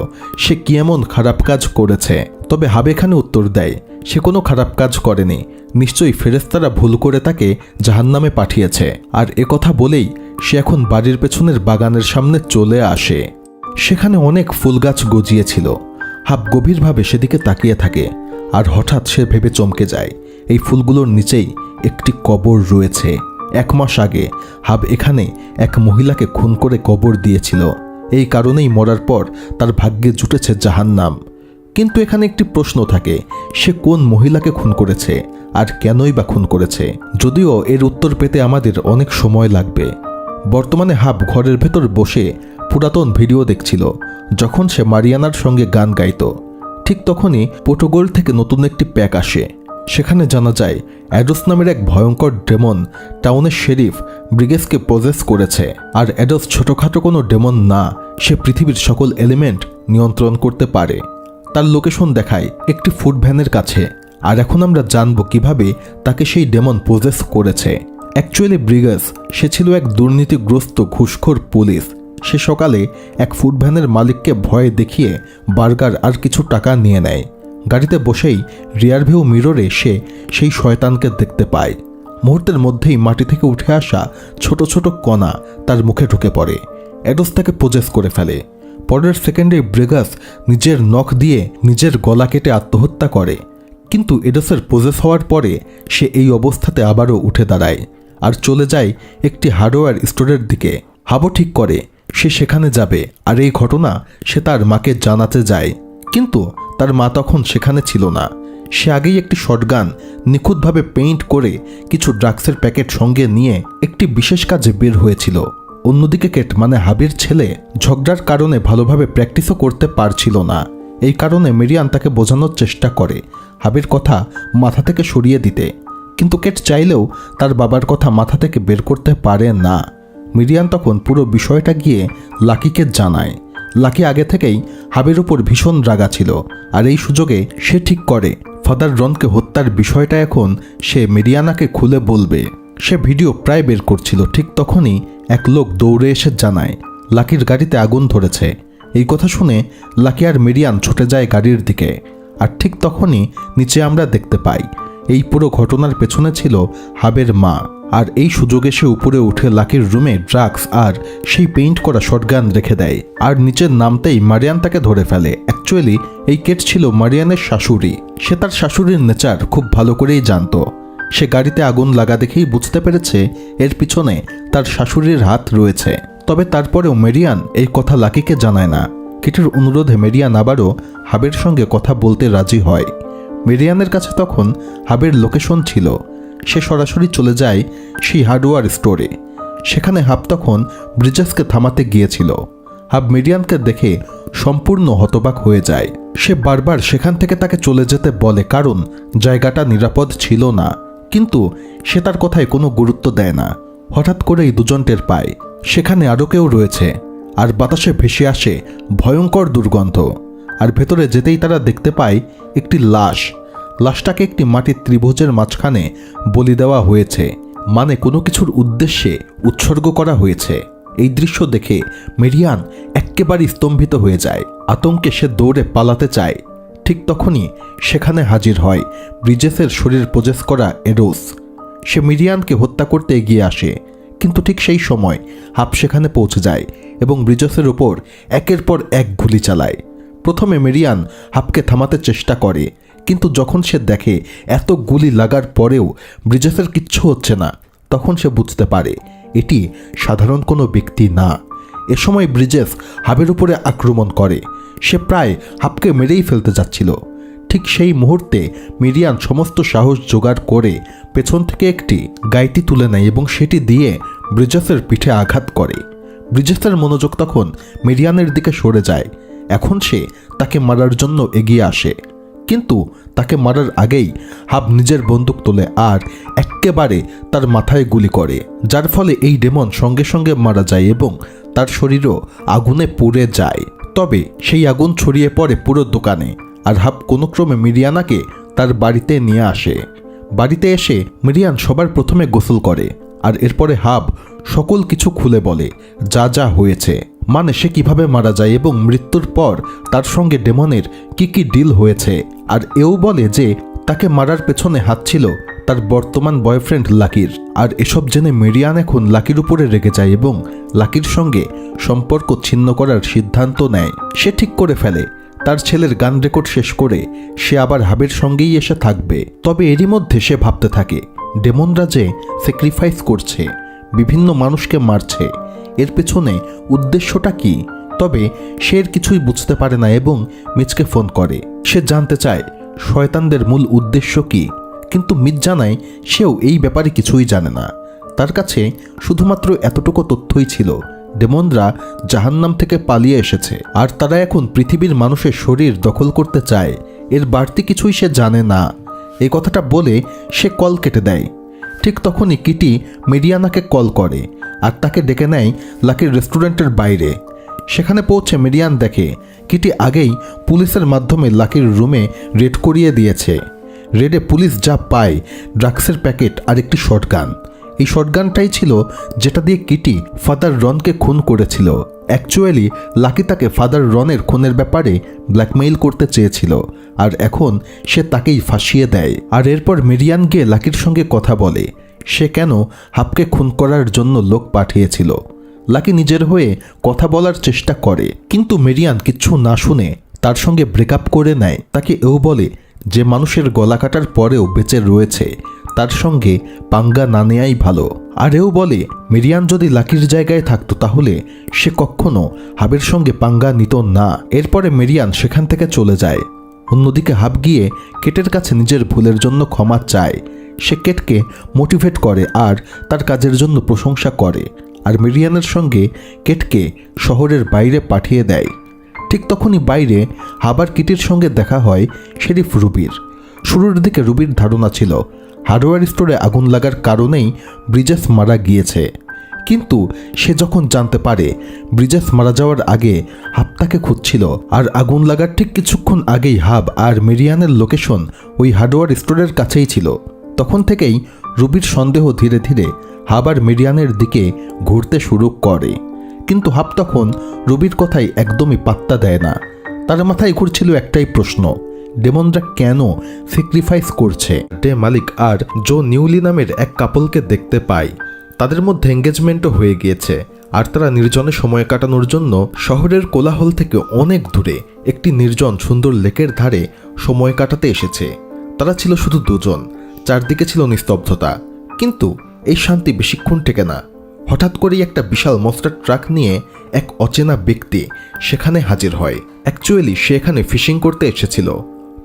সে কি এমন খারাপ কাজ করেছে? তবে হাব এখানে উত্তর দেয় সে কোনো খারাপ কাজ করেনি, নিশ্চয়ই ফেরেশতারা ভুল করে তাকে জাহান্নামে পাঠিয়েছে। আর কথা বলেই সে এখন বাড়ির পেছনের বাগানের সামনে চলে আসে। সেখানে অনেক ফুল গাছ গজিয়েছিল। হাব গভীরভাবে সেদিকে তাকিয়ে থাকে আর হঠাৎ সে ভেবে চমকে যায় এই ফুলগুলোর নিচেই একটি কবর রয়েছে। 1 মাস আগে হাব এখানে এক মহিলাকে খুন করে কবর দিয়েছিল। এই কারণেই মরার পর তার ভাগ্যে জুটেছে জাহান্নাম। কিন্তু এখানে একটি প্রশ্ন থাকে, সে কোন মহিলাকে খুন করেছে আর কেনই বা খুন করেছে? যদিও এর উত্তর পেতে আমাদের অনেক সময় লাগবে। বর্তমানে হাব ঘরের ভেতর বসে পুরাতন ভিডিও দেখছিল যখন সে মারিয়ানার সঙ্গে গান গাইত। ঠিক তখনই পোর্টোগল থেকে নতুন একটি প্যাক আসে। সেখানে জানা যায় অ্যাডোস নামের এক ভয়ঙ্কর ডেমন টাউনের শেরিফ ব্রিগেসকে পজেস করেছে। আর অ্যাডোস ছোটখাটো কোনো ডেমন না, সে পৃথিবীর সকল এলিমেন্ট নিয়ন্ত্রণ করতে পারে। তার লোকেশন দেখায় একটি ফুড ভ্যানের কাছে। আর এখন আমরা জানব কিভাবে তাকে সেই ডেমন পজেস করেছে। অ্যাকচুয়ালি ব্রিগেস সে ছিল এক দুর্নীতিগ্রস্ত ঘুষখোর পুলিশ। সে সকালে এক ফুড ভ্যানের মালিককে ভয় দেখিয়ে বার্গার আর কিছু টাকা নিয়ে নেয়। গাড়িতে বসেই রিয়ার ভিউ মিররে সে সেই শয়তানকে দেখতে পায়। মুহূর্তের মধ্যেই মাটি থেকে উঠে আসা ছোট ছোট কণা তার মুখে ঢুকে পড়ে। অ্যাডোস তাকে পজেস করে ফেলে। পরের সেকেন্ডে ব্রিগাস নিজের নখ দিয়ে নিজের গলা কেটে আত্মহত্যা করে। কিন্তু এডোসের পজেস হওয়ার পরে সে এই অবস্থাতে আবারও উঠে দাঁড়ায় আর চলে যায় একটি হার্ডওয়্যার স্টোরের দিকে। হাবও ঠিক করে সে সেখানে যাবে আর এই ঘটনা সে তার মাকে জানাতে যায়। কিন্তু তার মা তখন সেখানে ছিল না। সে আগেই একটি শটগান নিখুঁতভাবে পেইন্ট করে কিছু ড্রাগসের প্যাকেট সঙ্গে নিয়ে একটি বিশেষ কাজে বের হয়েছিল। অন্যদিকে কেট মানে হাবির ছেলে ঝগড়ার কারণে ভালোভাবে প্র্যাকটিসও করতে পারছিল না। এই কারণে মেরিয়ান তাকে বোঝানোর চেষ্টা করে হাবির কথা মাথা থেকে সরিয়ে দিতে, কিন্তু কেট চাইলেও তার বাবার কথা মাথা থেকে বের করতে পারে না। মিরিয়ান তখন পুরো বিষয়টা গিয়ে লাকিকে জানায়। লাকি আগে থেকেই হাবির উপর ভীষণ রাগা ছিল আর এই সুযোগে সে ঠিক করে ফাদার রনকে হত্যার বিষয়টা এখন সে মেরিয়ানাকে খুলে বলবে। সে ভিডিও প্রায় বের করছিল, ঠিক তখনই এক লোক দৌড়ে এসে জানায় লাকির গাড়িতে আগুন ধরেছে। এই কথা শুনে লাকি আর মেরিয়ান ছুটে যায় গাড়ির দিকে। আর ঠিক তখনই নিচে আমরা দেখতে পাই এই পুরো ঘটনার পেছনে ছিল হাবের মা। আর এই সুযোগে সে উপরে উঠে লাকির রুমে ড্রাগস আর সেই পেইন্ট করা শটগান রেখে দেয়। আর নিচের নামতেই মারিয়ান তাকে ধরে ফেলে। অ্যাকচুয়ালি এই কেট ছিল মারিয়ানের শাশুড়ি। সে তার শাশুড়ির নেচার খুব ভালো করেই জানতো। সে গাড়িতে আগুন লাগা দেখেই বুঝতে পেরেছে এর পিছনে তার শাশুড়ির হাত রয়েছে। তবে তারপরেও মেরিয়ান এই কথা লাকিকে জানায় না। কিটের অনুরোধে মেরিয়ান আবারও হাবের সঙ্গে কথা বলতে রাজি হয়। মেরিয়ানের কাছে তখন হাবের লোকেশন ছিল। সে সরাসরি চলে যায় সেই হার্ডওয়্যার স্টোরে। সেখানে হাব তখন ব্রিজেসকে থামাতে গিয়েছিল। হাব মেরিয়ানকে দেখে সম্পূর্ণ হতবাক হয়ে যায়। সে বারবার সেখান থেকে তাকে চলে যেতে বলে, কারণ জায়গাটা নিরাপদ ছিল না। কিন্তু সে তার কথায় কোনো গুরুত্ব দেয় না। হঠাৎ করেই দুজন টের পায় সেখানে আরও কেউ রয়েছে, আর বাতাসে ভেসে আসে ভয়ঙ্কর দুর্গন্ধ। আর ভেতরে যেতেই তারা দেখতে পায় একটি লাশ। লাশটাকে একটি মাটির ত্রিভুজের মাঝখানে বলি দেওয়া হয়েছে, মানে কোনো কিছুর উদ্দেশ্যে উৎসর্গ করা হয়েছে। এই দৃশ্য দেখে মেরিয়ান এক্কেবারে স্তম্ভিত হয়ে যায়। আতঙ্কে সে দৌড়ে পালাতে চায়। ঠিক তখনই সেখানে হাজির হয় ব্রিজেসের শরীর প্রজেস করা এরোস। সে মেরিয়ানকে হত্যা করতে এগিয়ে আসে, কিন্তু ঠিক সেই সময় হাব সেখানে পৌঁছে যায় এবং ব্রিজেসের উপর একের পর এক গুলি চালায়। প্রথমে মেরিয়ান হাবকে থামাতে চেষ্টা করে, কিন্তু যখন সে দেখে এত গুলি লাগার পরেও ব্রিজেসের কিচ্ছু হচ্ছে না, তখন সে বুঝতে পারে এটি সাধারণ কোনো ব্যক্তি না। এ সময় ব্রিজেস হাবের উপরে আক্রমণ করে। সে প্রায় হাবকে মেরেই ফেলতে যাচ্ছিল। ঠিক সেই মুহূর্তে মেরিয়ান সমস্ত সাহস জোগাড় করে পেছন থেকে একটি গাইটি তুলে নেয় এবং সেটি দিয়ে ব্রিজেসের পিঠে আঘাত করে। ব্রিজেসের মনোযোগ তখন মেরিয়ানের দিকে সরে যায়। এখন সে তাকে মারার জন্য এগিয়ে আসে, কিন্তু তাকে মারার আগেই হাব নিজের বন্দুক তোলে আর এক্কেবারে তার মাথায় গুলি করে, যার ফলে এই ডেমন সঙ্গে সঙ্গে মারা যায় এবং তার শরীরও আগুনে পুড়ে যায়। তবে সেই আগুন ছড়িয়ে পড়ে পুরো দোকানে, আর হাব কোনো ক্রমে মিরিয়ানাকে তার বাড়িতে নিয়ে আসে। বাড়িতে এসে মিরিয়ান সবার প্রথমে গোসল করে, আর এরপরে হাব সকল কিছু খুলে বলে যা যা হয়েছে, মানে সে কিভাবে মারা যায় এবং মৃত্যুর পর তার সঙ্গে ডেমনের কি কি ডিল হয়েছে। আর এও বলে যে তাকে মারার পেছনে হাত ছিল তার বর্তমান বয়ফ্রেন্ড লাকির। আর এসব জেনে মেরিয়ান এখন লাকির উপরে রেগে যায় এবং লাকির সঙ্গে সম্পর্ক ছিন্ন করার সিদ্ধান্ত নেয়। সে ঠিক করে ফেলে তার ছেলের গান রেকর্ড শেষ করে সে আবার হাবের সঙ্গেই এসে থাকবে। তবে এরই মধ্যে সে ভাবতে থাকে ডেমনরা যে স্যাক্রিফাইস করছে, বিভিন্ন মানুষকে মারছে, এর পেছনে উদ্দেশ্যটা কি। তবে সে এর কিছুই বুঝতে পারে না এবং মিচকে ফোন করে। সে জানতে চায় শয়তানদের মূল উদ্দেশ্য কি, কিন্তু মিচ জানায় সেও এই ব্যাপারে কিছুই জানে না। তার কাছে শুধুমাত্র এতটুকু তথ্যই ছিল ডেমনরা জাহান্নাম থেকে পালিয়ে এসেছে আর তারা এখন পৃথিবীর মানুষের শরীর দখল করতে চায়। এর বাড়তি কিছুই সে জানে না। এই কথাটা বলে সে কল কেটে দেয়। ঠিক তখনই কিটি মেরিয়ানাকে কল করে আর তাকে ডেকে নেয় লাকির রেস্টুরেন্টের বাইরে। সেখানে পৌঁছে মেরিয়ান দেখে কিটি আগেই পুলিশের মাধ্যমে লাকির রুমে রেড করিয়ে দিয়েছে। রেডে পুলিশ যা পায় ড্রাগসের প্যাকেট আর একটি শটগান। এই শটগানটাই ছিল যেটা দিয়ে কিটি ফাদার রনকে খুন করেছিল। অ্যাকচুয়ালি লাকি তাকে ফাদার রনের খুনের ব্যাপারে ব্ল্যাকমেইল করতে চেয়েছিল, আর এখন সে তাকেই ফাঁসিয়ে দেয়। আর এরপর মেরিয়ান গিয়ে লাকির সঙ্গে কথা বলে সে কেন হাবকে খুন করার জন্য লোক পাঠিয়েছিল। লাকি নিজের হয়ে কথা বলার চেষ্টা করে, কিন্তু মেরিয়ান কিচ্ছু না শুনে তার সঙ্গে ব্রেকআপ করে নেয়। তাকে এও বলে যে মানুষের গলা কাটার পরেও বেঁচে রয়েছে তার সঙ্গে পাঙ্গা না নেয়াই ভালো। আর এও বলে মেরিয়ান যদি লাকির জায়গায় থাকতো তাহলে সে কখনো হাবের সঙ্গে পাঙ্গা নিত না। এরপরে মেরিয়ান সেখান থেকে চলে যায়। অন্যদিকে হাব গিয়ে কেটের কাছে নিজের ভুলের জন্য ক্ষমা চায়। সে কেটকে মোটিভেট করে আর তার কাজের জন্য প্রশংসা করে, আর মেরিয়ানের সঙ্গে কেটকে শহরের বাইরে পাঠিয়ে দেয়। ঠিক তখনই বাইরে হাবার কিটির সঙ্গে দেখা হয় শেরিফ রুবির। শুরুর দিকে রুবির ধারণা ছিল হার্ডওয়্যার স্টোরে আগুন লাগার কারণেই ব্রিজেস মারা গিয়েছে, কিন্তু সে যখন জানতে পারে ব্রিজেস মারা যাওয়ার আগে হাব তাকে খুঁজছিল আর আগুন লাগার ঠিক কিছুক্ষণ আগেই হাব আর মেরিয়ানের লোকেশন ওই হার্ডওয়্যার স্টোরের কাছেই ছিল, তখন থেকেই রুবির সন্দেহ ধীরে ধীরে হাব আর মেরিয়ানের দিকে ঘুরতে শুরু করে। কিন্তু হাব তখন রুবির কথাই একদমই পাত্তা দেয় না। তার মাথায় ঘুরছিল একটাই প্রশ্ন, ডেমনরা কেন স্যাক্রিফাইস করছে। ডে মালিক আর জো নিউলি নামের এক কাপলকে দেখতে পায়। তাদের মধ্যে এঙ্গেজমেন্টও হয়ে গিয়েছে, আর তারা নির্জনে সময় কাটানোর জন্য শহরের কোলাহল থেকে অনেক দূরে একটি নির্জন সুন্দর লেকের ধারে সময় কাটাতে এসেছে। তারা ছিল শুধু দুজন, চারদিকে ছিল নিস্তব্ধতা, কিন্তু এই শান্তি বেশিক্ষণ টেকে না। হঠাৎ করেই একটা বিশাল মনস্টার ট্রাক নিয়ে এক অচেনা ব্যক্তি সেখানে হাজির হয়। অ্যাকচুয়ালি সে এখানে ফিশিং করতে এসেছিল,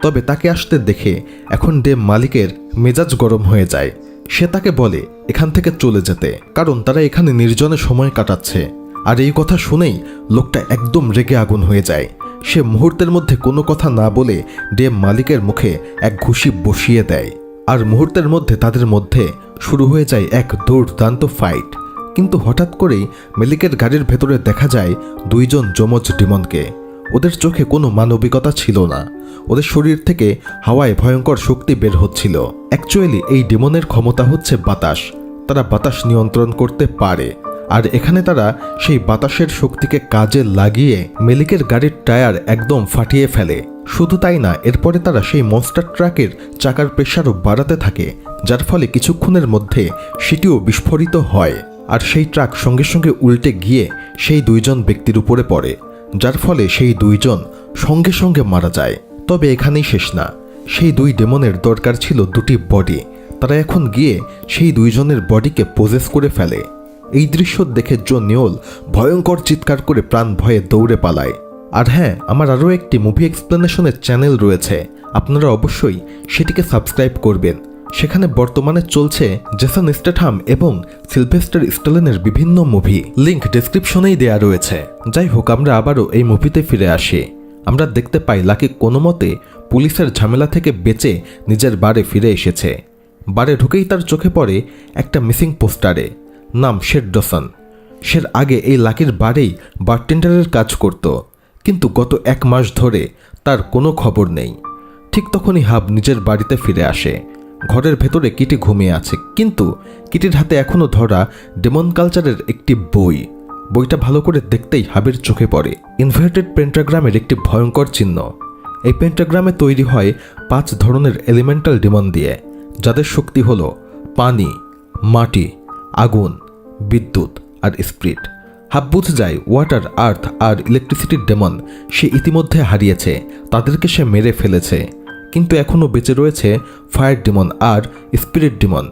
তবে তাকে আসতে দেখে এখন ডেম মালিকের মেজাজ গরম হয়ে যায়। সে তাকে বলে এখান থেকে চলে যেতে, কারণ তারা এখানে নির্জনে সময় কাটাচ্ছে। আর এই কথা শুনেই লোকটা একদম রেগে আগুন হয়ে যায়। সে মুহূর্তের মধ্যে কোনো কথা না বলে ডেম মালিকের মুখে এক ঘুষি বসিয়ে দেয়, আর মুহূর্তের মধ্যে তাদের মধ্যে শুরু হয়ে যায় এক দুর্দান্ত ফাইট। কিন্তু হঠাৎ করেই মালিকের গাড়ির ভেতরে দেখা যায় দুইজন যমজ ডিমনকে। ওদের চোখে কোনো মানবিকতা ছিল না, ওদের শরীর থেকে হাওয়ায় ভয়ঙ্কর শক্তি বের হচ্ছিল। অ্যাকচুয়ালি এই ডিমনের ক্ষমতা হচ্ছে বাতাস, তারা বাতাস নিয়ন্ত্রণ করতে পারে। আর এখানে তারা সেই বাতাসের শক্তিকে কাজে লাগিয়ে মেলিকের গাড়ির টায়ার একদম ফাটিয়ে ফেলে। শুধু তাই না, এরপরে তারা সেই মনস্টার ট্রাকের চাকার প্রেসারও বাড়াতে থাকে, যার ফলে কিছুক্ষণের মধ্যে সেটিও বিস্ফোরিত হয়। আর সেই ট্রাক সঙ্গে সঙ্গে উল্টে গিয়ে সেই দুইজন ব্যক্তির উপরে পড়ে, যার ফলে সেই দুইজন সঙ্গে সঙ্গে মারা যায়। তবে এখানেই শেষ না, সেই দুই ডেমনের দরকার ছিল দুটি বডি। তারা এখন গিয়ে সেই দুইজনের বডিকে পজেস করে ফেলে। এই দৃশ্য দেখে জো নিওল ভয়ঙ্কর চিৎকার করে প্রাণ ভয়ে দৌড়ে পালায়। আর হ্যাঁ, আমার আরও একটি মুভি এক্সপ্লেনেশনের চ্যানেল রয়েছে, আপনারা অবশ্যই সেটিকে সাবস্ক্রাইব করবেন। সেখানে বর্তমানে চলছে জেসন স্ট্যাথম এবং সিলভেস্টার স্ট্যালোনের বিভিন্ন মুভি, লিংক ডেসক্রিপশনেই দেয়া রয়েছে। যাই হোক, আমরা আবারও এই মুভিতে ফিরে আসি। আমরা দেখতে পাই লাকি কোনো মতে পুলিশের ঝামেলা থেকে বেঁচে নিজের বারে ফিরে এসেছে। বারে ঢুকেই তার চোখে পড়ে একটা মিসিং পোস্টারে, নাম শেড ডসন। সের আগে এই লাকির বারেই বারটেন্ডারের কাজ করত, কিন্তু গত 1 মাস ধরে তার কোনো খবর নেই। ঠিক তখনই হাব নিজের বাড়িতে ফিরে আসে। ঘরের ভেতরে কিটি ঘুমিয়ে আছে, কিন্তু কিটির হাতে এখনও ধরা ডেমন কালচারের একটি বই। বইটা ভালো করে দেখতেই হাবের চোখে পড়ে ইনভার্টেড পেন্টাগ্রামের একটি ভয়ঙ্কর চিহ্ন। এই পেন্টাগ্রামে তৈরি হয় 5 ধরনের এলিমেন্টাল ডেমন দিয়ে, যাদের শক্তি হল পানি, মাটি, আগুন, বিদ্যুৎ আর স্পিরিট। হাব বুঝে যায় ওয়াটার, আর্থ আর ইলেকট্রিসিটির ডেমন সে ইতিমধ্যে হারিয়েছে, তাদেরকে সে মেরে ফেলেছে। কিন্তু এখনও বেঁচে রয়েছে ফায়ার ডিমন আর স্পিরিট ডিমন।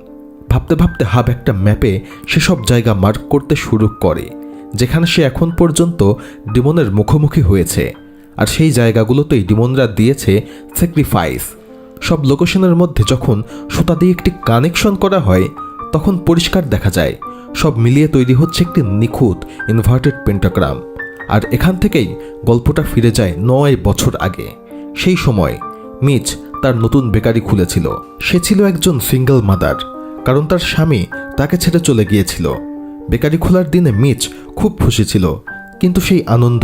ভাবতে ভাবতে হাব একটা ম্যাপে সেসব জায়গা মার্ক করতে শুরু করে যেখানে সে এখন পর্যন্ত ডিমনের মুখোমুখি হয়েছে। আর সেই জায়গাগুলোতেই ডিমনরা দিয়েছে স্যাক্রিফাইস। সব লোকেশনের মধ্যে যখন সুতা দিয়ে একটি কানেকশন করা হয়, তখন পরিষ্কার দেখা যায় সব মিলিয়ে তৈরি হচ্ছে একটি নিখুঁত ইনভার্টেড পেন্টাগ্রাম। আর এখান থেকেই গল্পটা ফিরে যায় 9 বছর আগে। সেই সময় মিচ তার নতুন বেকারি খুলেছিল। সে ছিল একজন সিঙ্গেল মাদার, কারণ তার স্বামী তাকে ছেড়ে চলে গিয়েছিল। বেকারি খোলার দিনে মিচ খুব খুশি ছিল, কিন্তু সেই আনন্দ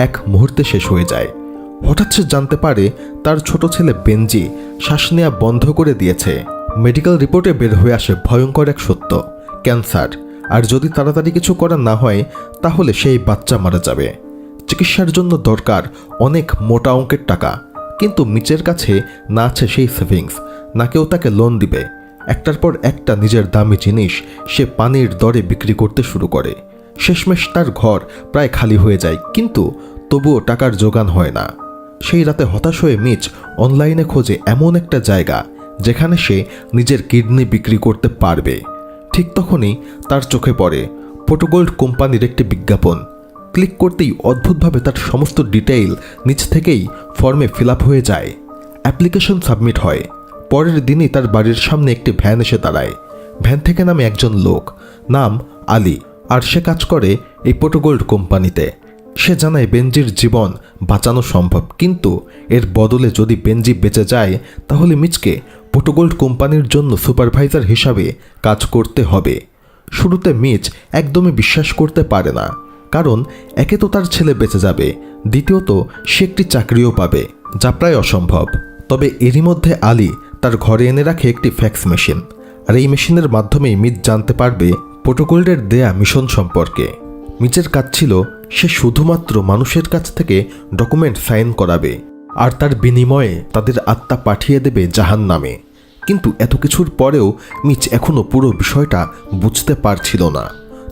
এক মুহূর্তে শেষ হয়ে যায়। হঠাৎ সে জানতে পারে তার ছোট ছেলে বেনজি শ্বাস নেওয়া বন্ধ করে দিয়েছে। মেডিকেল রিপোর্টে বের হয়ে আসে ভয়ঙ্কর এক সত্য, ক্যান্সার। আর যদি তাড়াতাড়ি কিছু করা না হয় তাহলে সেই বাচ্চা মারা যাবে। চিকিৎসার জন্য দরকার অনেক মোটা অঙ্কের টাকা, কিন্তু মিচের কাছে না আছে সেই সেভিংস, না কেউ তাকে লোন দিবে। একটার পর একটা নিজের দামি জিনিস সে পানির দরে বিক্রি করতে শুরু করে। শেষমেশ তার ঘর প্রায় খালি হয়ে যায়, কিন্তু তবুও টাকার জোগান হয় না। সেই রাতে হতাশ হয়ে মিচ অনলাইনে খোঁজে এমন একটা জায়গা যেখানে সে নিজের কিডনি বিক্রি করতে পারবে। ঠিক তখনই তার চোখে পড়ে ফটোগোল্ড কোম্পানির একটি বিজ্ঞাপন। ক্লিক করতেই অদ্ভুতভাবে তার সমস্ত ডিটেইল নিচ থেকেই ফর্মে ফিল আপ হয়ে যায়। অ্যাপ্লিকেশন সাবমিট হয়। পরের দিনই তার বাড়ির সামনে একটি ভ্যান এসে দাঁড়ায়। ভ্যান থেকে নামে একজন লোক, নাম আলী, আর সে কাজ করে এই ফটোগোল্ড কোম্পানিতে। সে জানায় বেনজির জীবন বাঁচানো সম্ভব, কিন্তু এর বদলে যদি বেনজি বেঁচে যায় তাহলে মিচকে ফটোগোল্ড কোম্পানির জন্য সুপারভাইজার হিসাবে কাজ করতে হবে। শুরুতে মিচ একদমই বিশ্বাস করতে পারে না, কারণ একে তো তার ছেলে বেঁচে যাবে, দ্বিতীয়ত সে একটি চাকরিও পাবে, যা প্রায় অসম্ভব। তবে এরই মধ্যে আলী তার ঘরে এনে রাখে একটি ফ্যাক্স মেশিন, আর এই মেশিনের মাধ্যমেই মিচ জানতে পারবে ফটোগোল্ডের দেয়া মিশন সম্পর্কে। মিচের কাজ ছিল সে শুধুমাত্র মানুষের কাছ থেকে ডকুমেন্ট সাইন করাবে, আর তার বিনিময়ে তাদের আত্মা পাঠিয়ে দেবে জাহান্নামে। কিন্তু এত কিছুর পরেও মিচ এখনও পুরো বিষয়টা বুঝতে পারছিল না।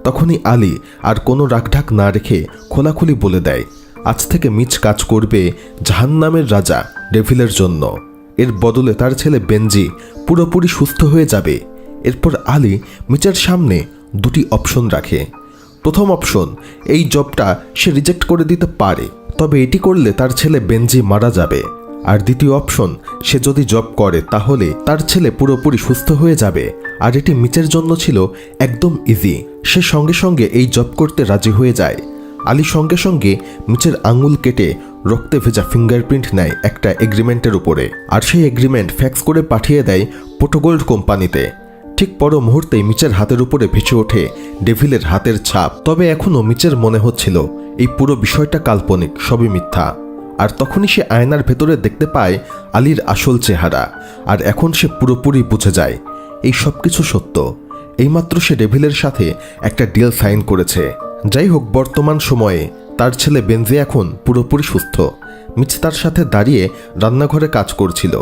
তখনই আলী আর কোনো রাগঢাক না রেখে খোলাখুলি বলে দেয় আজ থেকে মিচ কাজ করবে জাহান্নামের রাজা ডেভিলের জন্য। এর বদলে তার ছেলে বেনজি পুরোপুরি সুস্থ হয়ে যাবে। এরপর আলী মিচের সামনে দুটি অপশন রাখে। প্রথম অপশন, এই জবটা সে রিজেক্ট করে দিতে পারে, তবে এটি করলে তার ছেলে বেনজি মারা যাবে। আর দ্বিতীয় অপশন, সে যদি জব করে তাহলে তার ছেলে পুরোপুরি সুস্থ হয়ে যাবে। আর এটি মিচের জন্য ছিল একদম ইজি। সে সঙ্গে সঙ্গে এই জব করতে রাজি হয়ে যায়। আলী সঙ্গে সঙ্গে মিচের আঙুল কেটে রক্তে ভেজা ফিঙ্গারপ্রিন্ট নেয় একটা এগ্রিমেন্টের উপরে, আর সেই এগ্রিমেন্ট ফ্যাক্স করে পাঠিয়ে দেয় পোটোগোল্ড কোম্পানিতে। ঠিক পর মুহূর্তেই মিচের হাতের উপরে ভেসে ওঠে ডেভিলের হাতের ছাপ। তবে এখনও মিচের মনে হচ্ছিল এই পুরো বিষয়টা কাল্পনিক, সবই মিথ্যা। আর তখনই সে আয়নার ভেতরে দেখতে পায় আলীর আসল চেহারা। আর এখন সে পুরোপুরি বুঝে যায় এই সব কিছু সত্য। এইমাত্র সে ডেভিলের সাথে একটা ডিল সাইন করেছে। যাই হোক, বর্তমান সময়ে তার ছেলে বেনজি এখন পুরোপুরি সুস্থ। মিচ তার সাথে দাঁড়িয়ে রান্নাঘরে কাজ করছিল,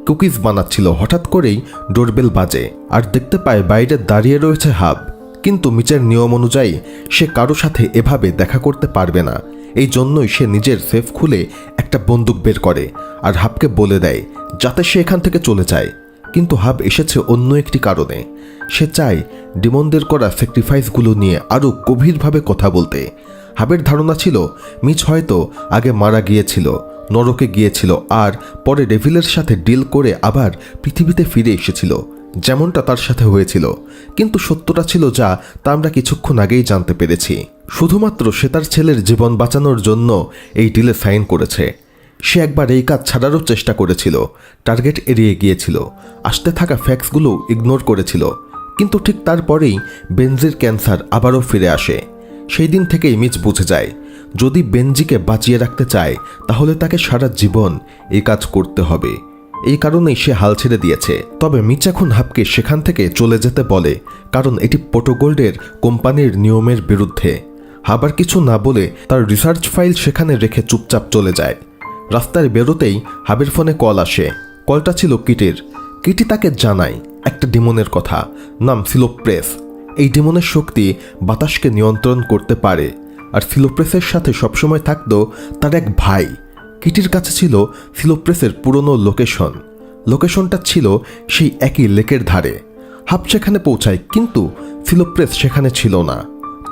কুকিজ বানাচ্ছিল। হঠাৎ করেই ডোরবেল বাজে আর দেখতে পায় বাইরে দাঁড়িয়ে রয়েছে হাব। কিন্তু মিচের নিয়ম অনুযায়ী সে কারো সাথে এভাবে দেখা করতে পারবে না। এই জন্যই সে নিজের সেফ খুলে একটা বন্দুক বের করে আর হাবকে বলে দেয় যাতে সে এখান থেকে চলে যায়। কিন্তু হাব এসেছে অন্য একটি কারণে। সে চায় ডিমনদের করা স্যাক্রিফাইসগুলো নিয়ে আরও গভীরভাবে কথা বলতে। হাবের ধারণা ছিল মিচ হয়তো আগে মারা গিয়েছিল, নরকে গিয়েছিল, আর পরে ডেভিলের সাথে ডিল করে আবার পৃথিবীতে ফিরে এসেছিল, যেমনটা তার সাথে হয়েছিল। কিন্তু সত্যটা ছিল যা তা আমরা কিছুক্ষণ আগেই জানতে পেরেছি। শুধুমাত্র সে তার ছেলের জীবন বাঁচানোর জন্য এই ডিলে সাইন করেছে। সে একবার এই কাজ ছাড়ারও চেষ্টা করেছিল, টার্গেট এড়িয়ে গিয়েছিল, আসতে থাকা ফ্যাক্সগুলো ইগনোর করেছিল। কিন্তু ঠিক তারপরেই বেনজির ক্যান্সার আবারও ফিরে আসে। সেই দিন থেকেই মিচ বুঝে যায় যদি বেনজিকে বাঁচিয়ে রাখতে চায় তাহলে তাকে সারা জীবন এই কাজ করতে হবে। এই কারণেই সে হাল ছেড়ে দিয়েছে। তবে মিচ এখন হাবকে সেখান থেকে চলে যেতে বলে, কারণ এটি পোটোগোল্ডের কোম্পানির নিয়মের বিরুদ্ধে। হাব আর কিছু না বলে তার রিসার্চ ফাইল সেখানে রেখে চুপচাপ চলে যায়। রাস্তায় বেরোতেই হাবের ফোনে কল আসে। কলটা ছিল কিটির। কিটি তাকে জানায় একটা ডিমনের কথা, নাম সিলোপ্রেস। এই ডিমনের শক্তি বাতাসকে নিয়ন্ত্রণ করতে পারে। আর সিলোপ্রেসের সাথে সবসময় থাকতো তার এক ভাই। কিটির কাছে ছিল সিলোপ্রেসের পুরনো লোকেশনটা ছিল সেই একই লেকের ধারে। হাব সেখানে পৌঁছায়, কিন্তু সিলোপ্রেস সেখানে ছিল না।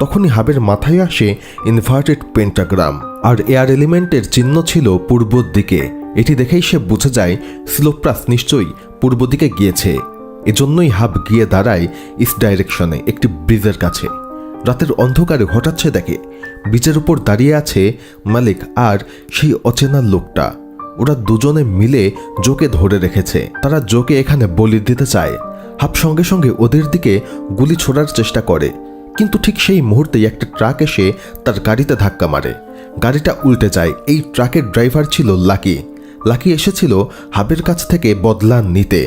তখনই হাবের মাথায় আসে ইনভার্টেড পেন্টাগ্রাম, আর এয়ার এলিমেন্টের চিহ্ন ছিল পূর্বর দিকে। এটি দেখেই সে বুঝে যায় সিলোপ্রাস নিশ্চয়ই পূর্ব দিকে গিয়েছে। এজন্যই হাব গিয়ে দাঁড়ায় ইস্ট ডাইরেকশনে একটি ব্রিজের কাছে। রাতের অন্ধকারে হঠাৎ সে দেখে ব্রিজের উপর দাঁড়িয়ে আছে মালিক আর সেই অচেনা লোকটা। ওরা দুজনে মিলে জোকে ধরে রেখেছে। তারা জোকে এখানে বলি দিতে চায়। হাব সঙ্গে সঙ্গে ওদের দিকে গুলি ছোড়ার চেষ্টা করে, কিন্তু ঠিক সেই মুহূর্তেই একটা ট্রাক এসে তার গাড়িতে ধাক্কা মারে। গাড়িটা উল্টে যায়। এই ট্রাকের ড্রাইভার ছিল লাকি এসেছিল হাবের কাছ থেকে বদলা নিতে।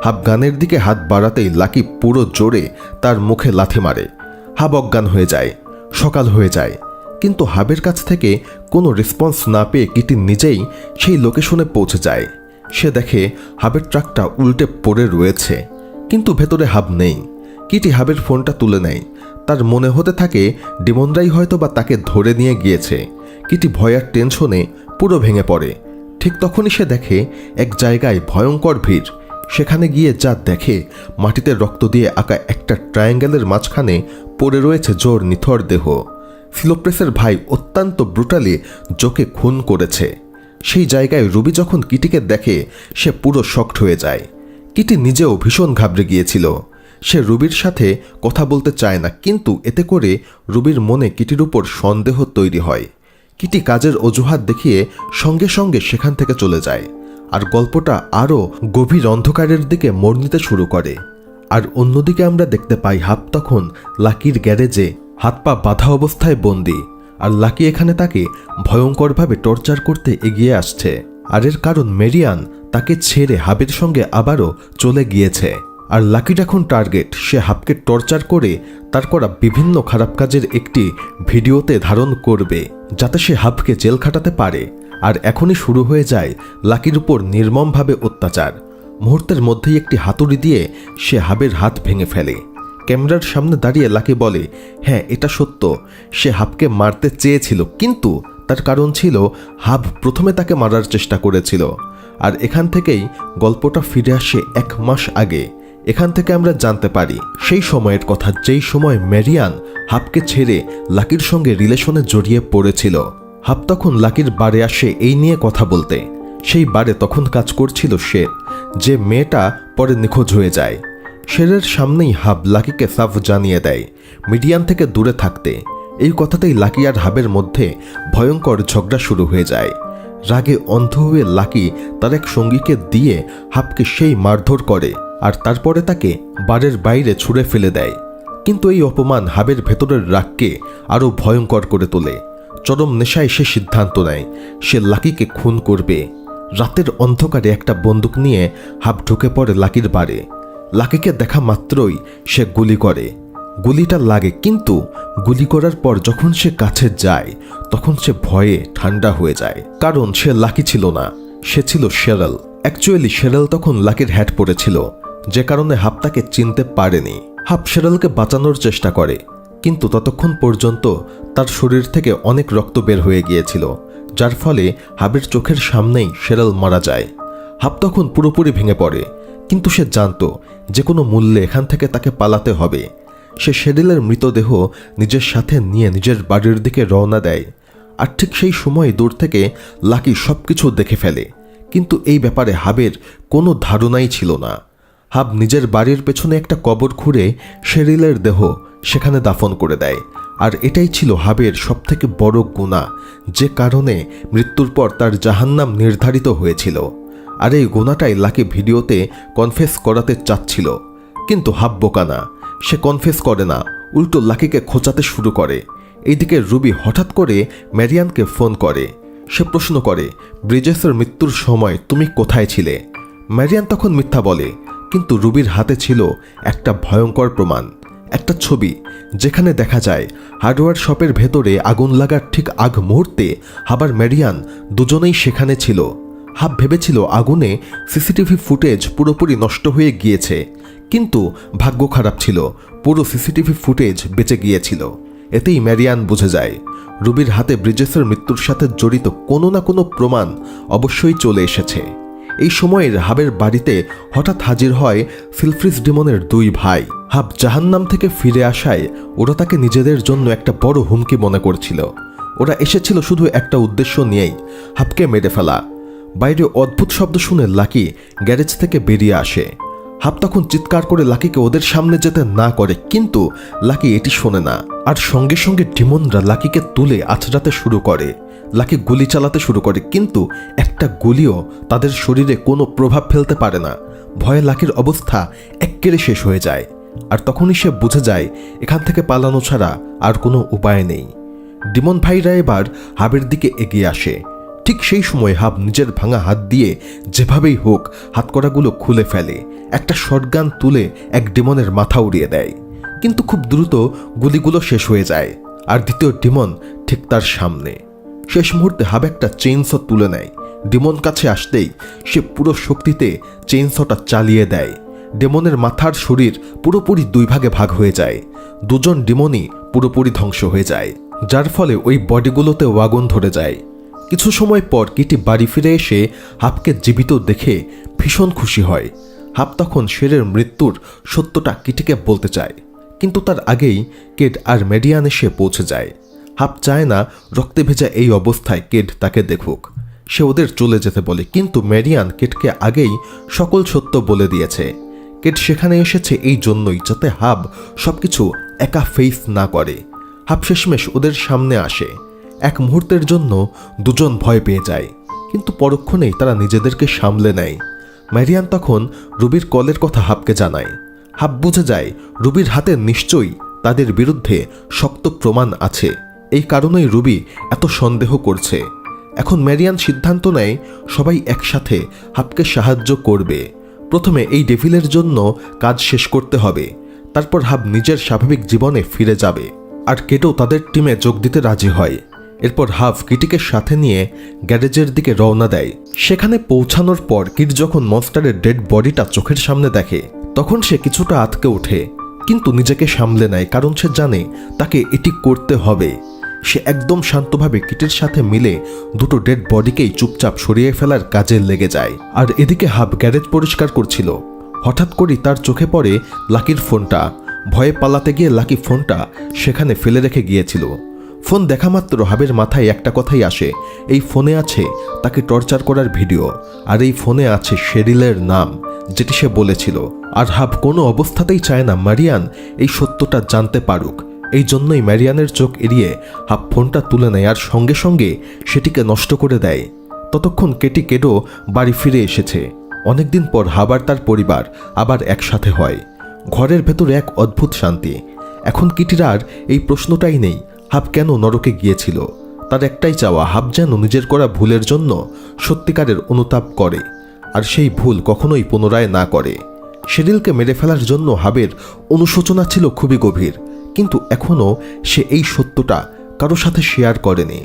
হাব গানের দিকে হাত বাড়াতেই লাকি পুরো জোরে তার মুখে লাথি মারে। হাব অজ্ঞান হয়ে যায়। সকাল হয়ে যায়, কিন্তু হাবের কাছ থেকে কোনো রেসপন্স না পেয়ে কিটি নিজেই সেই লোকেশনে পৌঁছে যায়। সে দেখে হাবের ট্রাকটা উল্টে পড়ে রয়েছে, কিন্তু ভেতরে হাব নেই। কিটি হাবের ফোনটা তুলে নেয়। তার মনে হতে থাকে ডিমনরাই হয়তো বা তাকে ধরে নিয়ে গিয়েছে। কিটি ভয়ার টেনশনে পুরো ভেঙে পড়ে। ঠিক তখনই সে দেখে এক জায়গায় ভয়ঙ্কর ভিড়। সেখানে গিয়ে যা দেখে, মাটিতে রক্ত দিয়ে আঁকা একটা ট্রায়াঙ্গেলের মাঝখানে পড়ে রয়েছে জোর নিথর দেহ। সিলোপ্রেসের ভাই অত্যন্ত ব্রুটালি জোকে খুন করেছে। সেই জায়গায় রুবি যখন কিটিকে দেখে সে পুরো শকড হয়ে যায়। কিটি নিজেও ভীষণ ঘাবড়ে গিয়েছিল। সে রুবির সাথে কথা বলতে চায় না, কিন্তু এতে করে রুবির মনে কিটির উপর সন্দেহ তৈরি হয়। কিটি কাজের অজুহাত দেখিয়ে সঙ্গে সঙ্গে সেখান থেকে চলে যায়। আর গল্পটা আরও গভীর অন্ধকারের দিকে মোড় নিতে শুরু করে। আর অন্যদিকে আমরা দেখতে পাই হাব তখন লাকির গ্যারেজে হাত পা বাঁধা অবস্থায় বন্দি। আর লাকি এখানে তাকে ভয়ঙ্করভাবে টর্চার করতে এগিয়ে আসছে। আর এর কারণ মেরিয়ান তাকে ছেড়ে হাবের সঙ্গে আবারও চলে গিয়েছে। আর লাকির এখন টার্গেট। সে হাবকে টর্চার করে তার করা বিভিন্ন খারাপ কাজের একটি ভিডিওতে ধারণ করবে, যাতে সে হাবকে জেল খাটাতে পারে। আর এখনই শুরু হয়ে যায় লাকির উপর নির্মমভাবে অত্যাচার। মুহূর্তের মধ্যেই একটি হাতুড়ি দিয়ে সে হাবের হাত ভেঙে ফেলে। ক্যামেরার সামনে দাঁড়িয়ে লাকি বলে, হ্যাঁ এটা সত্য, সে হাবকে মারতে চেয়েছিল, কিন্তু তার কারণ ছিল হাব প্রথমে তাকে মারার চেষ্টা করেছিল। আর এখান থেকেই গল্পটা ফিরে আসে 1 মাস আগে। এখান থেকে আমরা জানতে পারি সেই সময়ের কথা, যেই সময় ম্যারিয়ান হাবকে ছেড়ে লাকির সঙ্গে রিলেশনে জড়িয়ে পড়েছিল। হাব তখন লাকির বারে আসে এই নিয়ে কথা বলতে। সেই বারে তখন কাজ করছিল শের, যে মেয়েটা পরে নিখোঁজ হয়ে যায়। শেরের সামনেই হাব লাকিকে সাফ জানিয়ে দেয় মিডিয়ান থেকে দূরে থাকতে। এই কথাতেই লাকি আর হাবের মধ্যে ভয়ঙ্কর ঝগড়া শুরু হয়ে যায়। রাগে অন্ধ হয়ে লাকি তার এক সঙ্গীকে দিয়ে হাবকে সেই মারধর করে আর তারপরে তাকে বাড়ির বাইরে ছুঁড়ে ফেলে দেয়। কিন্তু এই অপমান হাবের ভেতরের রাগকে আরও ভয়ঙ্কর করে তোলে। চরম নেশায় সে সিদ্ধান্ত নেয় সে লাকিকে খুন করবে। রাতের অন্ধকারে একটা বন্দুক নিয়ে হাব ঢুকে পড়ে লাকির বাড়ি। লাকিকে দেখা মাত্রই সে গুলি করে। গুলিটা লাগে, কিন্তু গুলি করার পর যখন সে কাছে যায় তখন সে ভয়ে ঠান্ডা হয়ে যায়, কারণ সে লাকি ছিল না, সে ছিল শেরল। অ্যাকচুয়ালি শেরল তখন লাকির হ্যাট পড়েছিল, যে কারণে হাব তাকে চিনতে পারেনি। হাব শেরলকে বাঁচানোর চেষ্টা করে, কিন্তু ততক্ষণ পর্যন্ত তার শরীর থেকে অনেক রক্ত বের হয়ে গিয়েছিল, যার ফলে হাবের চোখের সামনেই শেরল মারা যায়। হাব তখন পুরোপুরি ভেঙে পড়ে, কিন্তু সে জানত যে কোনো মূল্যে এখান থেকে তাকে পালাতে হবে। সে শেরিলের মৃতদেহ নিজের সাথে নিয়ে নিজের বাড়ির দিকে রওনা দেয়। আর ঠিক সেই সময় দূর থেকে লাকি সব কিছু দেখে ফেলে, কিন্তু এই ব্যাপারে হাবের কোনো ধারণাই ছিল না। হাব নিজের বাড়ির পেছনে একটা কবর খুঁড়ে শেরিলের দেহ সেখানে দাফন করে দেয়। আর এটাই ছিল হাবের সবথেকে বড় গুনাহ, যে কারণে মৃত্যুর পর তার জাহান্নাম নির্ধারিত হয়েছিল। আর এই গুনাহটাই লাকি ভিডিওতে কনফেস করাতে চাচ্ছিল, কিন্তু হাব বোকা না, সে কনফেস করে না, উল্টো লাকিকে খোঁচাতে শুরু করে। এইদিকে রুবি হঠাৎ করে ম্যারিয়ানকে ফোন করে। সে প্রশ্ন করে, ব্রিজেসের মৃত্যুর সময় তুমি কোথায় ছিলে? ম্যারিয়ান তখন মিথ্যা বলে, কিন্তু রুবির হাতে ছিল একটা ভয়ঙ্কর প্রমাণ, একটা ছবি যেখানে দেখা যায় হার্ডওয়্যার শপের ভেতরে আগুন লাগার ঠিক আগ মুহূর্তে হাব আর ম্যারিয়ান দুজনেই সেখানে ছিল। হাব ভেবেছিল আগুনে সিসিটিভি ফুটেজ পুরোপুরি নষ্ট হয়ে গিয়েছে, কিন্তু ভাগ্য খারাপ ছিল, পুরো সিসিটিভি ফুটেজ বেঁচে গিয়েছিল। এতেই ম্যারিয়ান বুঝে যায় রুবির হাতে ব্রিজেসের মৃত্যুর সাথে জড়িত কোনো না কোনো প্রমাণ অবশ্যই চলে এসেছে। এই সময়ের হাবের বাড়িতে হঠাৎ হাজির হয় সিলফ্রিস ডিমনের দুই ভাই। হাব জাহান্নাম থেকে ফিরে আসায় ওরা তাকে নিজেদের জন্য একটা বড় হুমকি মনে করছিল। ওরা এসেছিল শুধু একটা উদ্দেশ্য নিয়েই, হাবকে মেরে ফেলা। বাইরে অদ্ভুত শব্দ শুনে লাকি গ্যারেজ থেকে বেরিয়ে আসে। হাব তখন চিৎকার করে লাকিকে ওদের সামনে যেতে না করে, কিন্তু লাকি এটি শোনে না। আর সঙ্গে সঙ্গে ডিমনরা লাকিকে তুলে আছড়াতে শুরু করে। লাকি গুলি চালাতে শুরু করে, কিন্তু একটা গুলিও তাদের শরীরে কোনো প্রভাব ফেলতে পারে না। ভয়ে লাকির অবস্থা এক্কেরে শেষ হয়ে যায়। আর তখনই সে বুঝে যায় এখান থেকে পালানো ছাড়া আর কোনো উপায় নেই। ডিমন ভাইরা এবার হাবের দিকে এগিয়ে আসে। ঠিক সেই সময় হাব নিজের ভাঙা হাত দিয়ে যেভাবেই হোক হাতকড়াগুলো খুলে ফেলে, একটা শটগান তুলে এক ডিমনের মাথা উড়িয়ে দেয়। কিন্তু খুব দ্রুত গুলিগুলো শেষ হয়ে যায়, আর দ্বিতীয় ডিমন ঠিক তার সামনে। শেষ মুহূর্তে হাব একটা চেইনস তুলে নেয়। ডিমন কাছে আসতেই সে পুরো শক্তিতে চেইনসটা চালিয়ে দেয়। ডেমনের মাথার শরীর পুরোপুরি দুই ভাগে ভাগ হয়ে যায়। দুজন ডিমনই পুরোপুরি ধ্বংস হয়ে যায়, যার ফলে ওই বডিগুলোতে আগুন ধরে যায়। কিছু সময় পর কিটি বাড়ি ফিরে এসে হাবকে জীবিত দেখে ভীষণ খুশি হয়। হাব তখন শেরের মৃত্যুর সত্যটা কিটিকে বলতে চায়, কিন্তু তার আগেই কেড আর ম্যারিয়ান এসে পৌঁছে যায়। হাব চায় না রক্তে ভেজা এই অবস্থায় কেড তাকে দেখুক। সে ওদের চলে যেতে বলে, কিন্তু ম্যারিয়ান কেডকে আগেই সকল সত্য বলে দিয়েছে। কেড সেখানে এসেছে এই জন্যই, যাতে হাব সবকিছু একা ফেস না করে। হাব শেষমেশ ওদের সামনে আসে। এক মুহূর্তের জন্য দুজন ভয় পেয়ে যায়, কিন্তু পরক্ষণেই তারা নিজেদেরকে সামলে নেয়। ম্যারিয়ান তখন রুবির কলের কথা হাবকে জানায়। হাব বুঝে যায় রুবির হাতে নিশ্চয়ই তাদের বিরুদ্ধে শক্ত প্রমাণ আছে, এই কারণেই রুবি এত সন্দেহ করছে। এখন ম্যারিয়ান সিদ্ধান্ত নেয় সবাই একসাথে হাবকে সাহায্য করবে। প্রথমে এই ডেভিলের জন্য কাজ শেষ করতে হবে, তারপর হাব নিজের স্বাভাবিক জীবনে ফিরে যাবে। আর কেটও তাদের টিমে যোগ দিতে রাজি হয়। এরপর হাব কিটিকে সাথে নিয়ে গ্যারেজের দিকে রওনা দেয়। সেখানে পৌঁছানোর পর কিট যখন মনস্টারের ডেড বডিটা চোখের সামনে দেখে, তখন সে কিছুটা আতকে ওঠে, কিন্তু নিজেকে সামলে নেয়, কারণ সে জানে তাকে এটি করতে হবে। সে একদম শান্তভাবে কিটের সাথে মিলে দুটো ডেড বডিকেই চুপচাপ সরিয়ে ফেলার কাজে লেগে যায়। আর এদিকে হাব গ্যারেজ পরিষ্কার করছিল। হঠাৎ করেই তার চোখে পড়ে লাকির ফোনটা। ভয়ে পালাতে গিয়ে লাকি ফোনটা সেখানে ফেলে রেখে গিয়েছিল। ফোন দেখা মাত্র হাবের মাথায় একটা কথাই আসে, এই ফোনে আছে তাকে টর্চার করার ভিডিও, আর এই ফোনে আছে শেরিলের নাম, যেটি সে বলেছিল। আর হাব কোনো অবস্থাতেই চায় না মারিয়ান এই সত্যটা জানতে পারুক। এই জন্যই মারিয়ানের চোখ এড়িয়ে হাব ফোনটা তুলে নেয় আর সঙ্গে সঙ্গে সেটিকে নষ্ট করে দেয়। ততক্ষণ কেটি কেডো বাড়ি ফিরে এসেছে। অনেকদিন পর হাব আর তার পরিবার আবার একসাথে হয়। ঘরের ভেতর এক অদ্ভুত শান্তি। এখন কিটির আর এই প্রশ্নটাই নেই হাব কেন নরকে গিয়েছিল। তার একটাই চাওয়া, হাব যেন নিজের করা ভুলের জন্য সত্যিকারের অনুতাপ করে, আর সেই ভুল কখনোই পুনরায় না করে। শেরিলকে মেরে ফেলার জন্য হাবের অনুশোচনা ছিল খুবই গভীর, কিন্তু এখনও সে এই সত্যটা কারো সাথে শেয়ার করেনি।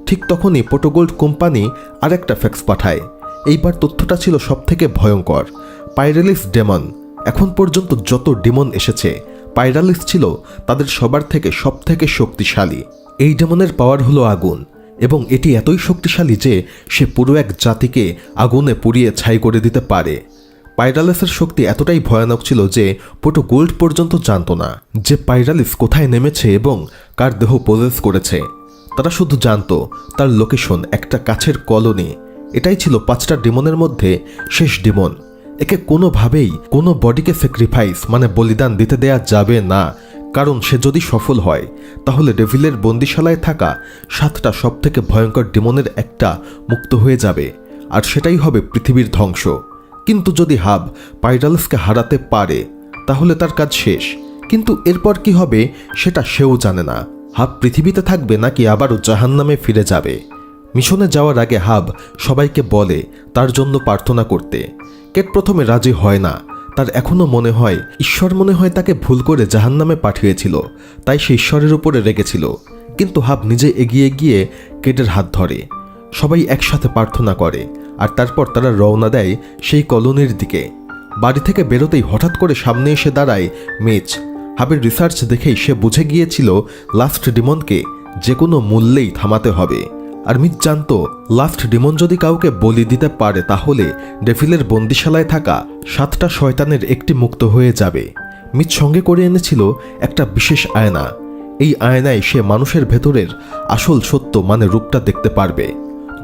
ঠিক তখনই পোটোগোল্ড কোম্পানি আরেকটা ফ্যাক্স পাঠায়। এইবার তথ্যটা ছিল সবথেকে ভয়ঙ্কর। পাইরালিস ডেমন। এখন পর্যন্ত যত ডেমন এসেছে, পাইরালিস ছিল তাদের সবার থেকে সবথেকে শক্তিশালী। এই ডেমনের পাওয়ার হলো আগুন, এবং এটি এতই শক্তিশালী যে সে পুরো এক জাতিকে আগুনে পুড়িয়ে ছাই করে দিতে পারে। পাইরালিসের শক্তি এতটাই ভয়ানক ছিল যে পোটোগোল্ড পর্যন্ত জানত না যে পাইরালিস কোথায় নেমেছে এবং কার দেহ পজেস করেছে। তারা শুধু জানত তার লোকেশন একটা কাছের কলোনি। এটাই ছিল 5টা ডেমনের মধ্যে শেষ ডেমন। একে কোনোভাবেই কোনো বডিকে স্যাক্রিফাইস মানে বলিদান দিতে দেয়া যাবে না, কারণ সে যদি সফল হয় তাহলে ডেভিলের বন্দিশালায় থাকা 7টা সবথেকে ভয়ঙ্কর ডেমনের একটা মুক্ত হয়ে যাবে, আর সেটাই হবে পৃথিবীর ধ্বংস। কিন্তু যদি হাব পাইরালিসকে হারাতে পারে তাহলে তার কাজ শেষ। কিন্তু এরপর কি হবে সেটা সেও জানে না। হাব পৃথিবীতে থাকবে নাকি আবারও জাহান্নামে ফিরে যাবে। মিশনে যাওয়ার আগে হাব সবাইকে বলে তার জন্য প্রার্থনা করতে। কেট প্রথমে রাজি হয় না। তার এখনও মনে হয় ঈশ্বর তাকে ভুল করে জাহান্নামে পাঠিয়েছিল, তাই সে ঈশ্বরের উপরে রেগেছিল। কিন্তু হাব নিজে এগিয়ে গিয়ে কেটের হাত ধরে। সবাই একসাথে প্রার্থনা করে, আর তারপর তারা রওনা দেয় সেই কলোনির দিকে। বাড়ি থেকে বেরোতেই হঠাৎ করে সামনে এসে দাঁড়ায় মিচ। হাবের রিসার্চ দেখেই সে বুঝে গিয়েছিল লাস্ট ডিমনকে যে কোনো মূল্যেই থামাতে হবে। আর মিচ জানত লাস্ট ডিমন যদি কাউকে বলি দিতে পারে তাহলে ডেভিলের বন্দিশালায় থাকা 7টা শয়তানের একটি মুক্ত হয়ে যাবে। মিচ সঙ্গে করে এনেছিল একটা বিশেষ আয়না। এই আয়নায় সে মানুষের ভেতরের আসল সত্য মানে রূপটা দেখতে পারবে।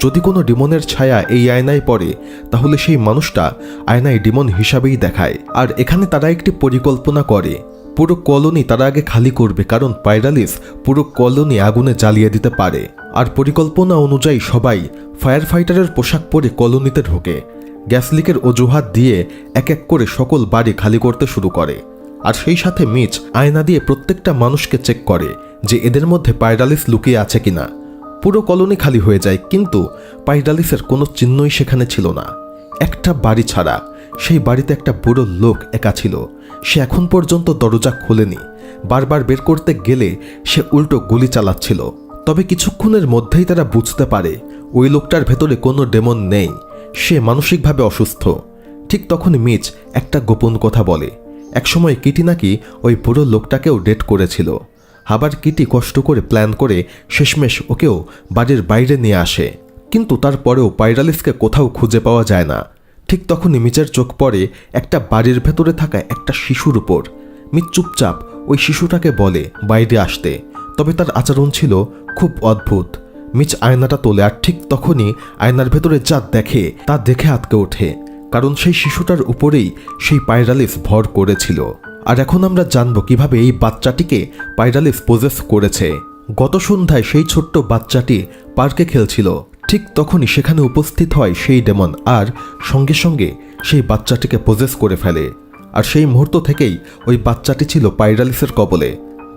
যদি কোনো ডিমনের ছায়া এই আয়নায় পড়ে তাহলে সেই মানুষটা আয়নায় ডিমন হিসাবেই দেখায়। আর এখানে তারা একটি পরিকল্পনা করে। পুরো কলোনি তারা আগে খালি করবে, কারণ পাইরালিস পুরো কলোনি আগুনে জ্বালিয়ে দিতে পারে। আর পরিকল্পনা অনুযায়ী সবাই ফায়ার ফাইটারের পোশাক পরে কলোনিতে ঢোকে। গ্যাস লিকের অজুহাত দিয়ে এক এক করে সকল বাড়ি খালি করতে শুরু করে। আর সেই সাথে মিচ আয়না দিয়ে প্রত্যেকটা মানুষকে চেক করে যে এদের মধ্যে পাইরালিস লুকিয়ে আছে কিনা। পুরো কলোনি খালি হয়ে যায়, কিন্তু পাইরালিসের কোনো চিহ্নই সেখানে ছিল না, একটা বাড়ি ছাড়া। সেই বাড়িতে একটা বুড়ো লোক একা ছিল। সে এখন পর্যন্ত দরজা খোলেনি। বারবার বের করতে গেলে সে উল্টো গুলি চালাচ্ছিল। তবে কিছুক্ষণের মধ্যেই তারা বুঝতে পারে ওই লোকটার ভেতরে কোনো ডেমন নেই, সে মানসিকভাবে অসুস্থ। ঠিক তখনই মিচ একটা গোপন কথা বলে। একসময় কিটি নাকি ওই বুড়ো লোকটাকেও ডেট করেছিল। আবার কিটি কষ্ট করে প্ল্যান করে শেষমেশ ওকেও বাড়ির বাইরে নিয়ে আসে, কিন্তু তারপরেও পাইরালিসকে কোথাও খুঁজে পাওয়া যায় না। ঠিক তখনই মিচের চোখ পড়ে একটা বাড়ির ভেতরে থাকা একটা শিশুর উপর। মিচ চুপচাপ ওই শিশুটাকে বলে বাইরে আসতে, তবে তার আচরণ ছিল খুব অদ্ভুত। মিচ আয়নাটা তোলে, আর ঠিক তখনই আয়নার ভেতরে যা দেখে তা দেখে আটকে ওঠে, কারণ সেই শিশুটার উপরেই সেই পাইরালিস ভর করেছিল। আর এখন আমরা জানব কিভাবে এই বাচ্চাটিকে পাইরালিস পজেস করেছে। গত সন্ধ্যায় সেই ছোট্ট বাচ্চাটি পার্কে খেলছিল। ঠিক তখনই সেখানে উপস্থিত হয় সেই ডেমন, আর সঙ্গে সঙ্গে সেই বাচ্চাটিকে পজেস করে ফেলে। আর সেই মুহূর্ত থেকেই ওই বাচ্চাটি ছিল পাইরালিসের কবলে।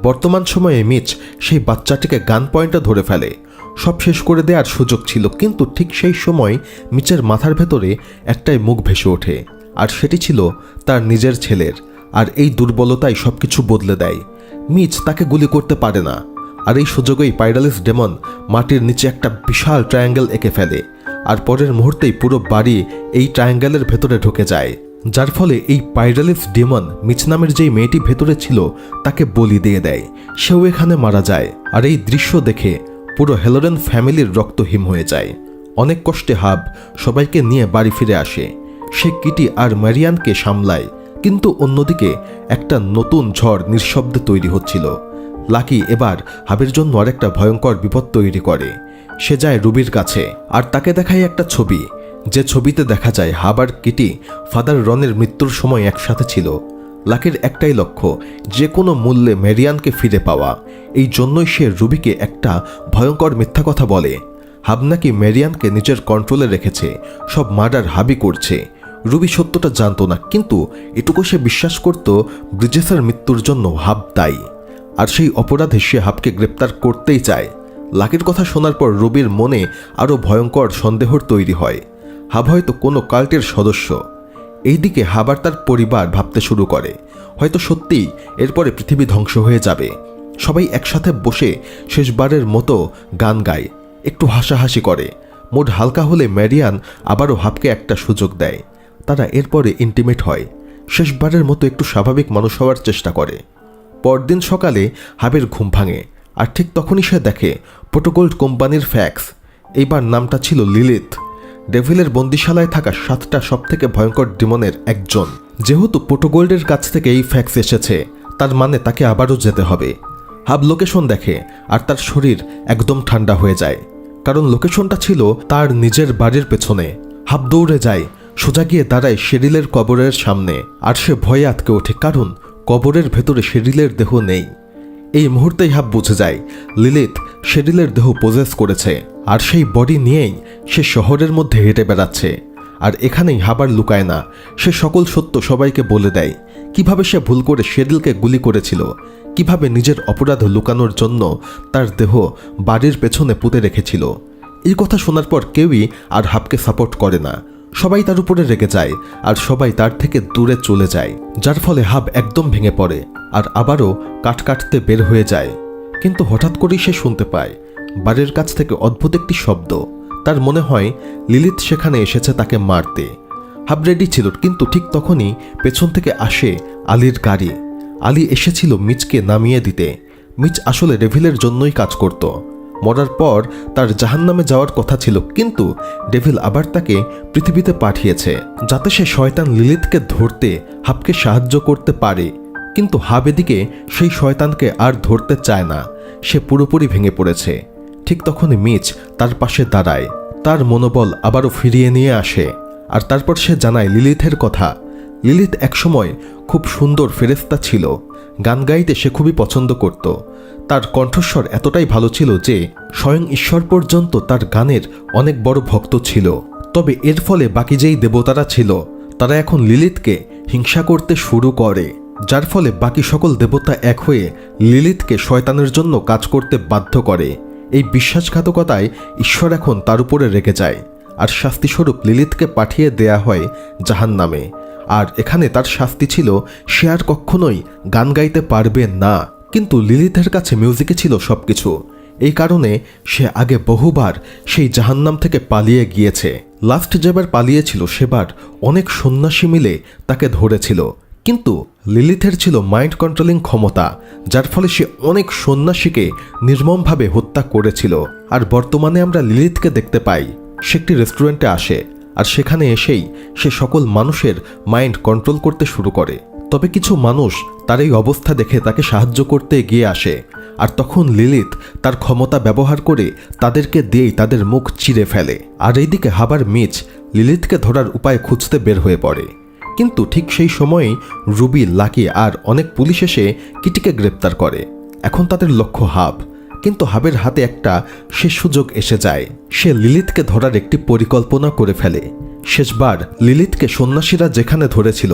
বর্তমান সময়ে মিচ সেই বাচ্চাটিকে গান পয়েন্টে ধরে ফেলে। সব শেষ করে দেওয়ার সুযোগ ছিল, কিন্তু ঠিক সেই সময় মিচের মাথার ভেতরে একটাই মুখ ভেসে ওঠে, আর সেটি ছিল তার নিজের ছেলের। আর এই দুর্বলতাই সবকিছু বদলে দেয়। মিচ তাকে গুলি করতে পারে না, আর এই সুযোগেই পাইরালিস ডেমন মাটির নিচে একটা বিশাল ট্রায়াঙ্গেল এঁকে ফেলে। আর পরের মুহূর্তেই পুরো বাড়ি এই ট্রায়াঙ্গেলের ভেতরে ঢুকে যায়, যার ফলে এই পাইরালিস ডেমন মিচ নামের যেই মেয়েটি ভেতরে ছিল তাকে বলি দিয়ে দেয়। সেও এখানে মারা যায়। আর এই দৃশ্য দেখে পুরো হেলোরেন ফ্যামিলির রক্তহীন হয়ে যায়। অনেক কষ্টে হাব সবাইকে নিয়ে বাড়ি ফিরে আসে। সে কিটি আর মারিয়ানকে সামলায়, কিন্তু অন্যদিকে একটা নতুন ঝড় নিঃশব্দে তৈরি হচ্ছিল। লাকি এবার হাবের জন্য আরেকটা ভয়ঙ্কর বিপদ তৈরি করে। সে যায় রুবির কাছে আর তাকে দেখায় একটা ছবি, যে ছবিতে দেখা যায় হাব আর কিটি ফাদার রনের মৃত্যুর সময় একসাথে ছিল। লাকির একটাই লক্ষ্য, যে কোনো মূল্যে মেরিয়ানকে ফিরে পাওয়া। এই জন্যই সে রুবিকে একটা ভয়ঙ্কর মিথ্যা কথা বলে। হাব নাকি মেরিয়ানকে নিজের কন্ট্রোলে রেখেছে, সব মার্ডার হাবই করছে। রুবি সত্যটা জানতো না, কিন্তু এটুকু সে বিশ্বাস করত ব্রিজেসের মৃত্যুর জন্য হাব দায়ী। আর সেই অপরাধে সে হাবকে গ্রেপ্তার করতেই চায়। লাকির কথা শোনার পর রুবির মনে আরও ভয়ঙ্কর সন্দেহর তৈরি হয়। হাব হয়তো কোনো কাল্টের সদস্য। এইদিকে হাব আর তার পরিবার ভাবতে শুরু করে, হয়তো সত্যিই এরপরে পৃথিবী ধ্বংস হয়ে যাবে। সবাই একসাথে বসে শেষবারের মতো গান গায়, একটু হাসাহাসি করে। মুড হালকা হলে মেরিয়ান আবারও হাবকে একটা সুযোগ দেয়। তারা এরপরে ইন্টিমেট হয়, শেষবারের মতো একটু স্বাভাবিক মানুষ হওয়ার চেষ্টা করে। পরদিন সকালে হাবের ঘুম ভাঙে, আর ঠিক তখনই সে দেখে প্রোটোগোল্ড কোম্পানির ফ্যাক্স। এইবার নামটা ছিল লিলিথ, ডেভিলের বন্দিশালায় থাকা 7টা সবথেকে ভয়ঙ্কর ডিমনের একজন। যেহেতু প্রোটোগোল্ডের কাছ থেকে এই ফ্যাক্স এসেছে, তার মানে তাকে আবারও যেতে হবে। হাব লোকেশন দেখে আর তার শরীর একদম ঠান্ডা হয়ে যায়, কারণ লোকেশনটা ছিল তার নিজের বাড়ির পেছনে। হাব দৌড়ে যায়, সোজা গিয়ে দাঁড়ায় শেরিলের কবরের সামনে। আর সে ভয়ে আটকে ওঠে, কারণ কবরের ভেতরে শেরিলের দেহ নেই। এই মুহূর্তেই হাব বুঝে যায় লিলিথ শেরিলের দেহ পজেস করেছে, আর সেই বডি নিয়েই সে শহরের মধ্যে হেঁটে বেড়াচ্ছে। আর এখানেই হাব আর লুকায় না, সে সকল সত্য সবাইকে বলে দেয়। কিভাবে সে ভুল করে শেরিলকে গুলি করেছিল, কিভাবে নিজের অপরাধ লুকানোর জন্য তার দেহ বাড়ির পেছনে পুঁতে রেখেছিল। এই কথা শোনার পর কেউই আর হাবকে সাপোর্ট করে না। সবাই তার উপরে রেগে যায় আর সবাই তার থেকে দূরে চলে যায়, যার ফলে হাব একদম ভেঙে পড়ে আর আবারও কাটতে বের হয়ে যায়। কিন্তু হঠাৎ করেই সে শুনতে পায় বাড়ির কাছ থেকে অদ্ভুত একটি শব্দ। তার মনে হয় লিলিথ সেখানে এসেছে তাকে মারতে। হাব রেডি ছিল, কিন্তু ঠিক তখনই পেছন থেকে আসে আলীর গাড়ি। আলী এসেছিল মিচকে নামিয়ে দিতে। মিচ আসলে ডেভিলের জন্যই কাজ করত। মরার পর তার জাহান্নামে যাওয়ার কথা ছিল, কিন্তু ডেভিল আবার তাকে পৃথিবীতে পাঠিয়েছে যাতে সে শয়তান লিলিথকে ধরতে হাবকে সাহায্য করতে পারে। কিন্তু হাব এদিকে সেই শয়তানকে আর ধরতে চায় না, সে পুরোপুরি ভেঙে পড়েছে। ঠিক তখনই মিচ তার পাশে দাঁড়ায়, তার মনোবল আবারও ফিরিয়ে নিয়ে আসে। আর তারপর সে জানায় লিলিথের কথা। লিলিথ একসময় খুব সুন্দর ফেরেশতা ছিল, গান গাইতে সে খুবই পছন্দ করত। তার কণ্ঠস্বর এতটাই ভালো ছিল যে স্বয়ং ঈশ্বর পর্যন্ত তার গানের অনেক বড় ভক্ত ছিল। তবে এর ফলে বাকি যেই দেবতারা ছিল তারা এখন লিলিথকে হিংসা করতে শুরু করে, যার ফলে বাকি সকল দেবতা এক হয়ে লিলিথকে শয়তানের জন্য কাজ করতে বাধ্য করে। এই বিশ্বাসঘাতকতায় ঈশ্বর এখন তার উপরে রেগে যায়, আর শাস্তিস্বরূপ লিলিথকে পাঠিয়ে দেয়া হয় জাহান্নামে। আর এখানে তার শাস্তি ছিল সে আর কখনোই গান গাইতে পারবে না। কিন্তু লিলিথের কাছে মিউজিকে ছিল সবকিছু। এই কারণে সে আগে বহুবার সেই জাহান্নাম থেকে পালিয়ে গিয়েছে। লাস্ট যেবার পালিয়েছিল সেবার অনেক সন্ন্যাসী মিলে তাকে ধরেছিল, কিন্তু লিলিথের ছিল মাইন্ড কন্ট্রোলিং ক্ষমতা, যার ফলে সে অনেক সন্ন্যাসীকে নির্মমভাবে হত্যা করেছিল। আর বর্তমানে আমরা লিলিথকে দেখতে পাই, সে একটি রেস্টুরেন্টে আসে, আর সেখানে এসেই সে সকল মানুষের মাইন্ড কন্ট্রোল করতে শুরু করে। তবে কিছু মানুষ তার এই অবস্থা দেখে তাকে সাহায্য করতে এগিয়ে আসে, আর তখন লিলিথ তার ক্ষমতা ব্যবহার করে তাদেরকে দিয়েই তাদের মুখ চিরে ফেলে। আর এইদিকে হাবার মিচ লিলিথকে ধরার উপায় খুঁজতে বের হয়ে পড়ে। কিন্তু ঠিক সেই সময়েই রুবি, লাকি আর অনেক পুলিশ এসে কিটিকে গ্রেপ্তার করে। এখন তাদের লক্ষ্য হাব, কিন্তু হাবের হাতে একটা শেষ সুযোগ এসে যায়। সে লিলিথকে ধরার একটি পরিকল্পনা করে ফেলে। শেষবার লিলিথকে সন্ন্যাসীরা যেখানে ধরেছিল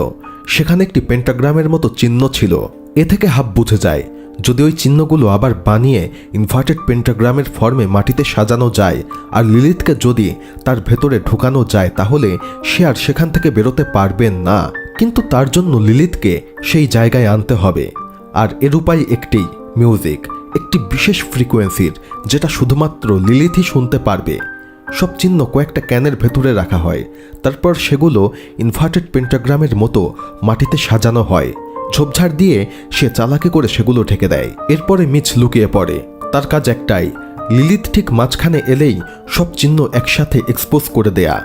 সেখানে একটি পেন্টাগ্রামের মতো চিহ্ন ছিল। এ থেকে হাব বুঝে যায় যদি ওই চিহ্নগুলো আবার বানিয়ে ইনভার্টেড পেন্টাগ্রামের ফর্মে মাটিতে সাজানো যায় আর লিলিথকে যদি তার ভেতরে ঢুকানো যায়, তাহলে সে আর সেখান থেকে বেরোতে পারবে না। কিন্তু তার জন্য লিলিথকে সেই জায়গায় আনতে হবে, আর এর উপায় একটি মিউজিক, একটি বিশেষ ফ্রিকোয়েন্সির, যেটা শুধুমাত্র লিলিথই শুনতে পারবে। সব চিহ্ন কয়েকটা ক্যানের ভেতরে রাখা হয়, তারপর সেগুলো ইনভার্টেড পেন্টাগ্রামের মতো মাটিতে সাজানো হয়। ঝোপঝাড় দিয়ে সে চালাকি করে সেগুলো ঢেকে দেয়। এরপরে মিচ লুকিয়ে পড়ে। তার কাজ একটাই, লিলিথ ঠিক মাঝখানে এলেই সব চিহ্ন একসাথে এক্সপোজ করে দেয়া।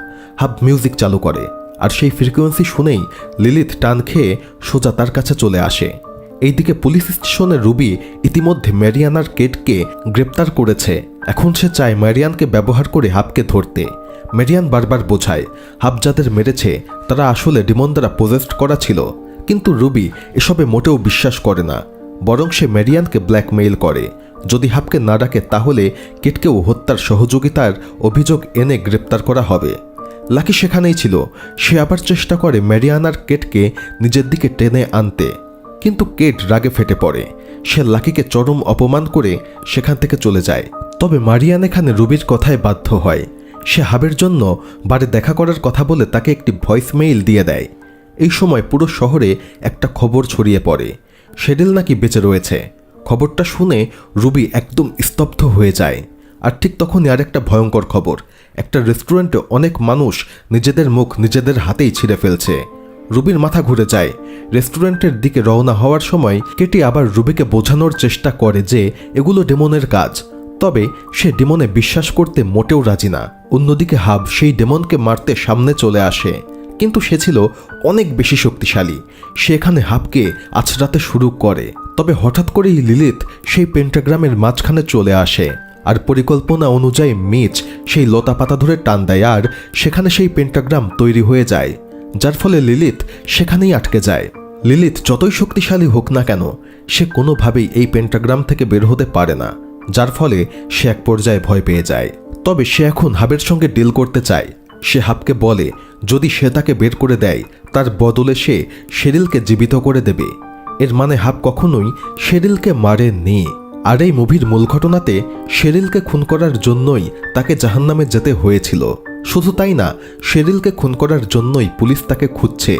হাব মিউজিক চালু করে আর সেই ফ্রিকোয়েন্সি শুনেই লিলিথ টান খেয়ে সোজা তার কাছে চলে আসে। এইদিকে পুলিশ স্টেশনে রুবি ইতিমধ্যে ম্যারিয়ান আর কেটকে গ্রেপ্তার করেছে। এখন সে চায় ম্যারিয়ানকে ব্যবহার করে হাবকে ধরতে। ম্যারিয়ান বারবার বোঝায় হাব যাদের মেরেছে তারা আসলে ডিমন দ্বারা পজেসড করা ছিল, কিন্তু রুবি এসবে মোটেও বিশ্বাস করে না। বরং সে ম্যারিয়ানকে ব্ল্যাকমেইল করে, যদি হাবকে না ডাকে তাহলে কেটকেও হত্যার সহযোগিতার অভিযোগ এনে গ্রেপ্তার করা হবে। লাকি সেখানেই ছিল। সে আবার চেষ্টা করে ম্যারিয়ান আর কেটকে নিজের দিকে টেনে আনতে, কিন্তু কেট রাগে ফেটে পড়ে। সে লাকিকে চরম অপমান করে সেখান থেকে চলে যায়। তবে মারিয়ান এখানে রুবির কথায় বাধ্য হয়। সে হাবের জন্য বারে দেখা করার কথা বলে তাকে একটি ভয়েস মেইল দিয়ে দেয়। এই সময় পুরো শহরে একটা খবর ছড়িয়ে পড়ে, শেরিল নাকি বেঁচে রয়েছে। খবরটা শুনে রুবি একদম স্তব্ধ হয়ে যায়। আর ঠিক তখনই আরেকটা ভয়ঙ্কর খবর, একটা রেস্টুরেন্টে অনেক মানুষ নিজেদের মুখ নিজেদের হাতেই ছিঁড়ে ফেলছে। রুবির মাথা ঘুরে যায়। রেস্টুরেন্টের দিকে রওনা হওয়ার সময় কেটি আবার রুবিকে বোঝানোর চেষ্টা করে যে এগুলো ডেমনের কাজ, তবে সে ডেমনে বিশ্বাস করতে মোটেও রাজি না। অন্যদিকে হাব সেই ডেমনকে মারতে সামনে চলে আসে, কিন্তু সে ছিল অনেক বেশি শক্তিশালী। সে এখানে হাবকে আছড়াতে শুরু করে। তবে হঠাৎ করেই লিলিথ সেই পেন্টাগ্রামের মাঝখানে চলে আসে, আর পরিকল্পনা অনুযায়ী মিচ সেই লতা পাতা ধরে টান দেয়, আর সেখানে সেই পেন্টাগ্রাম তৈরি হয়ে যায়, যার ফলে লিলিথ সেখানেই আটকে যায়। লিলিথ যতই শক্তিশালী হোক না কেন, সে কোনোভাবেই এই পেন্টাগ্রাম থেকে বের হতে পারে না, যার ফলে সে এক পর্যায়ে ভয় পেয়ে যায়। তবে সে এখন হাবের সঙ্গে ডিল করতে চায়। সে হাবকে বলে যদি সে তাকে বের করে দেয় তার বদলে সে শেরিলকে জীবিত করে দেবে। এর মানে হাব কখনোই শেরিলকে মারেনি। আর এই মুভির মূল ঘটনাতে শেরিলকে খুন করার জন্যই তাকে জাহান্নামে যেতে হয়েছিল। শুধু তাই না, শেরিলকে খুন করার জন্যই পুলিশ তাকে খুঁজছে।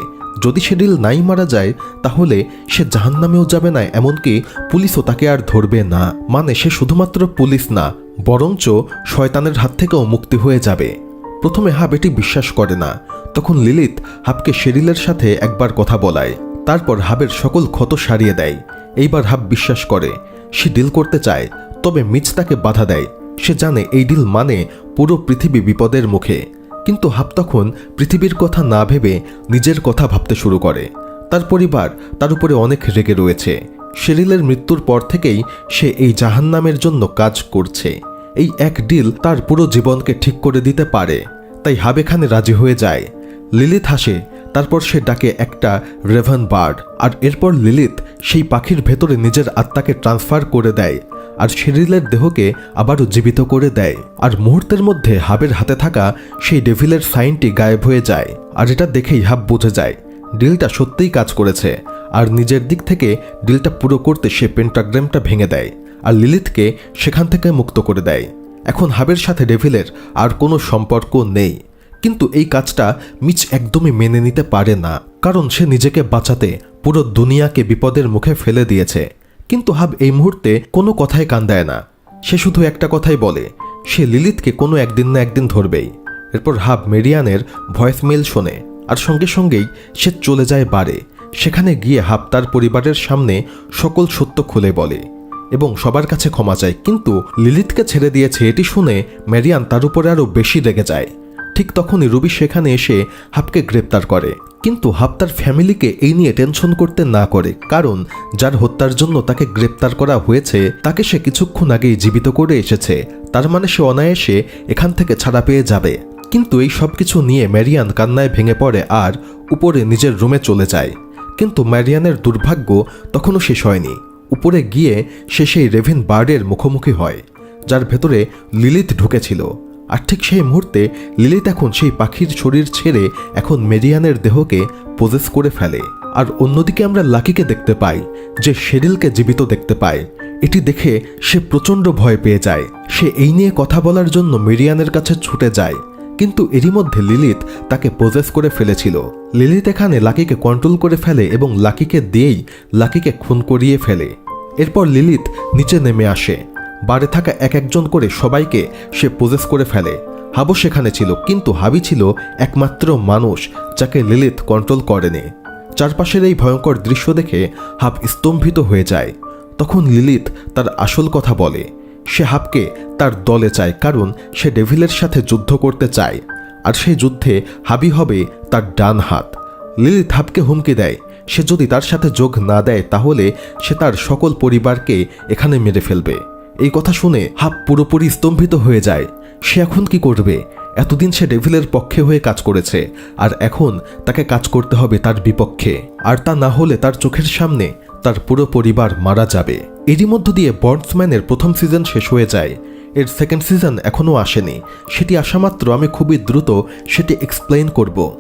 যদি শেরিল নাই মারা যায় তাহলে সে জাহান্নামেও যাবে না, এমনকি পুলিশও তাকে আর ধরবে না। মানে সে শুধুমাত্র পুলিশ না, বরঞ্চ শয়তানের হাত থেকেও মুক্তি হয়ে যাবে। প্রথমে হাব এটি বিশ্বাস করে না। তখন লিলিথ হাবকে শেরিলের সাথে একবার কথা বলায়, তারপর হাবের সকল ক্ষত সারিয়ে দেয়। এইবার হাব বিশ্বাস করে। সে ডিল করতে চায়, তবে মিচ তাকে বাধা দেয়। সে জানে এই ডিল মানে পুরো পৃথিবী বিপদের মুখে। কিন্তু হাব তখন পৃথিবীর কথা না ভেবে নিজের কথা ভাবতে শুরু করে। তার পরিবার তার উপরে অনেক রেগে রয়েছে। শেরিলের মৃত্যুর পর থেকেই সে এই জাহান্নামের জন্য কাজ করছে। এই এক ডিল তার পুরো জীবনকে ঠিক করে দিতে পারে। তাই হাব এখানে রাজি হয়ে যায়। লিলিথ হাসে, তারপর সে ডাকে একটা রেভেন বার্ড, আর এরপর লিলিথ সেই পাখির ভেতরে নিজের আত্মাকে ট্রান্সফার করে দেয়, আর শেরিলের দেহকে আবারও জীবিত করে দেয়। আর মুহূর্তের মধ্যে হাবের হাতে থাকা সেই ডেভিলের সাইনটি গায়েব হয়ে যায়। আর এটা দেখেই হাব বুঝে যায় ডিলটা সত্যিই কাজ করেছে। আর নিজের দিক থেকে ডিলটা পুরো করতে সে পেন্টাগ্রামটা ভেঙে দেয় আর লিলিথকে সেখান থেকে মুক্ত করে দেয়। এখন হাবের সাথে ডেভিলের আর কোনো সম্পর্ক নেই। কিন্তু এই কাজটা মিচ একদমই মেনে নিতে পারে না, কারণ সে নিজেকে বাঁচাতে পুরো দুনিয়াকে বিপদের মুখে ফেলে দিয়েছে। কিন্তু হাব এই মুহূর্তে কোনো কথাই কান দেয় না। সে শুধু একটা কথাই বলে, সে লিলিথকে কোনো একদিন না একদিন ধরবেই। এরপর হাব মেরিয়ানের ভয়েস মেইল শোনে, আর সঙ্গে সঙ্গেই সে চলে যায় বারে। সেখানে গিয়ে হাব তার পরিবারের সামনে সকল সত্য খুলে বলে এবং সবার কাছে ক্ষমা চায়। কিন্তু লিলিথকে ছেড়ে দিয়েছে এটি শুনে মেরিয়ান তার উপরে আরও বেশি রেগে যায়। ঠিক তখনই রুবি সেখানে এসে হাবকে গ্রেপ্তার করে। কিন্তু হাব তার ফ্যামিলিকে এই নিয়ে টেনশন করতে না করে, কারণ যার হত্যার জন্য তাকে গ্রেপ্তার করা হয়েছে তাকে সে কিছুক্ষণ আগেই জীবিত করে এসেছে। তার মানে সে অনায়াসে এখান থেকে ছাড়া পেয়ে যাবে। কিন্তু এই সব কিছু নিয়ে ম্যারিয়ান কান্নায় ভেঙে পড়ে আর উপরে নিজের রুমে চলে যায়। কিন্তু ম্যারিয়ানের দুর্ভাগ্য তখনও শেষ হয়নি। উপরে গিয়ে সে সেই রেভেন বার্ডের মুখোমুখি হয়, যার ভেতরে লিলিথ ঢুকেছিল। আর ঠিক সেই মুহূর্তে লিলিথ এখন সেই পাখির শরীর ছেড়ে এখন মেরিয়ানের দেহকে পজেস করে ফেলে। আর অন্যদিকে আমরা লাকিকে দেখতে পাই যে শেরিলকে জীবিত দেখতে পায়। এটি দেখে সে প্রচণ্ড ভয় পেয়ে যায়। সে এই নিয়ে কথা বলার জন্য মেরিয়ানের কাছে ছুটে যায়, কিন্তু এরই মধ্যে লিলিথ তাকে পজেস করে ফেলেছিল। লিলিথ এখানে লাকিকে কন্ট্রোল করে ফেলে এবং লাকিকে দিয়েই লাকিকে খুন করিয়ে ফেলে। এরপর লিলিথ নিচে নেমে আসে। বারে থাকা এক একজন করে সবাইকে সে পজেস করে ফেলে। হাবও সেখানে ছিল, কিন্তু হাবি ছিল একমাত্র মানুষ যাকে লিলিথ কন্ট্রোল করেনি। চারপাশের এই ভয়ঙ্কর দৃশ্য দেখে হাব স্তম্ভিত হয়ে যায়। তখন লিলিথ তার আসল কথা বলে। সে হাবকে তার দলে চায়, কারণ সে ডেভিলের সাথে যুদ্ধ করতে চায়। আর সেই যুদ্ধে হাবি হবে তার ডান হাত। লিলিথ হাবকে হুমকি দেয় সে যদি তার সাথে যোগ না দেয় তাহলে সে তার সকল পরিবারকে এখানে মেরে ফেলবে। এই কথা শুনে হাব পুরোপুরি স্তম্ভিত হয়ে যায়। সে এখন কি করবে? এতদিন সে ডেভিলের পক্ষে হয়ে কাজ করেছে, আর এখন তাকে কাজ করতে হবে তার বিপক্ষে, আর তা না হলে তার চোখের সামনে তার পুরো পরিবার মারা যাবে। এরই মধ্য দিয়ে বন্ডসম্যানের প্রথম সিজন শেষ হয়ে যায়। এর সেকেন্ড সিজন এখনও আসেনি। সেটি আসা মাত্র আমি খুবই দ্রুত সেটি এক্সপ্লেইন করব।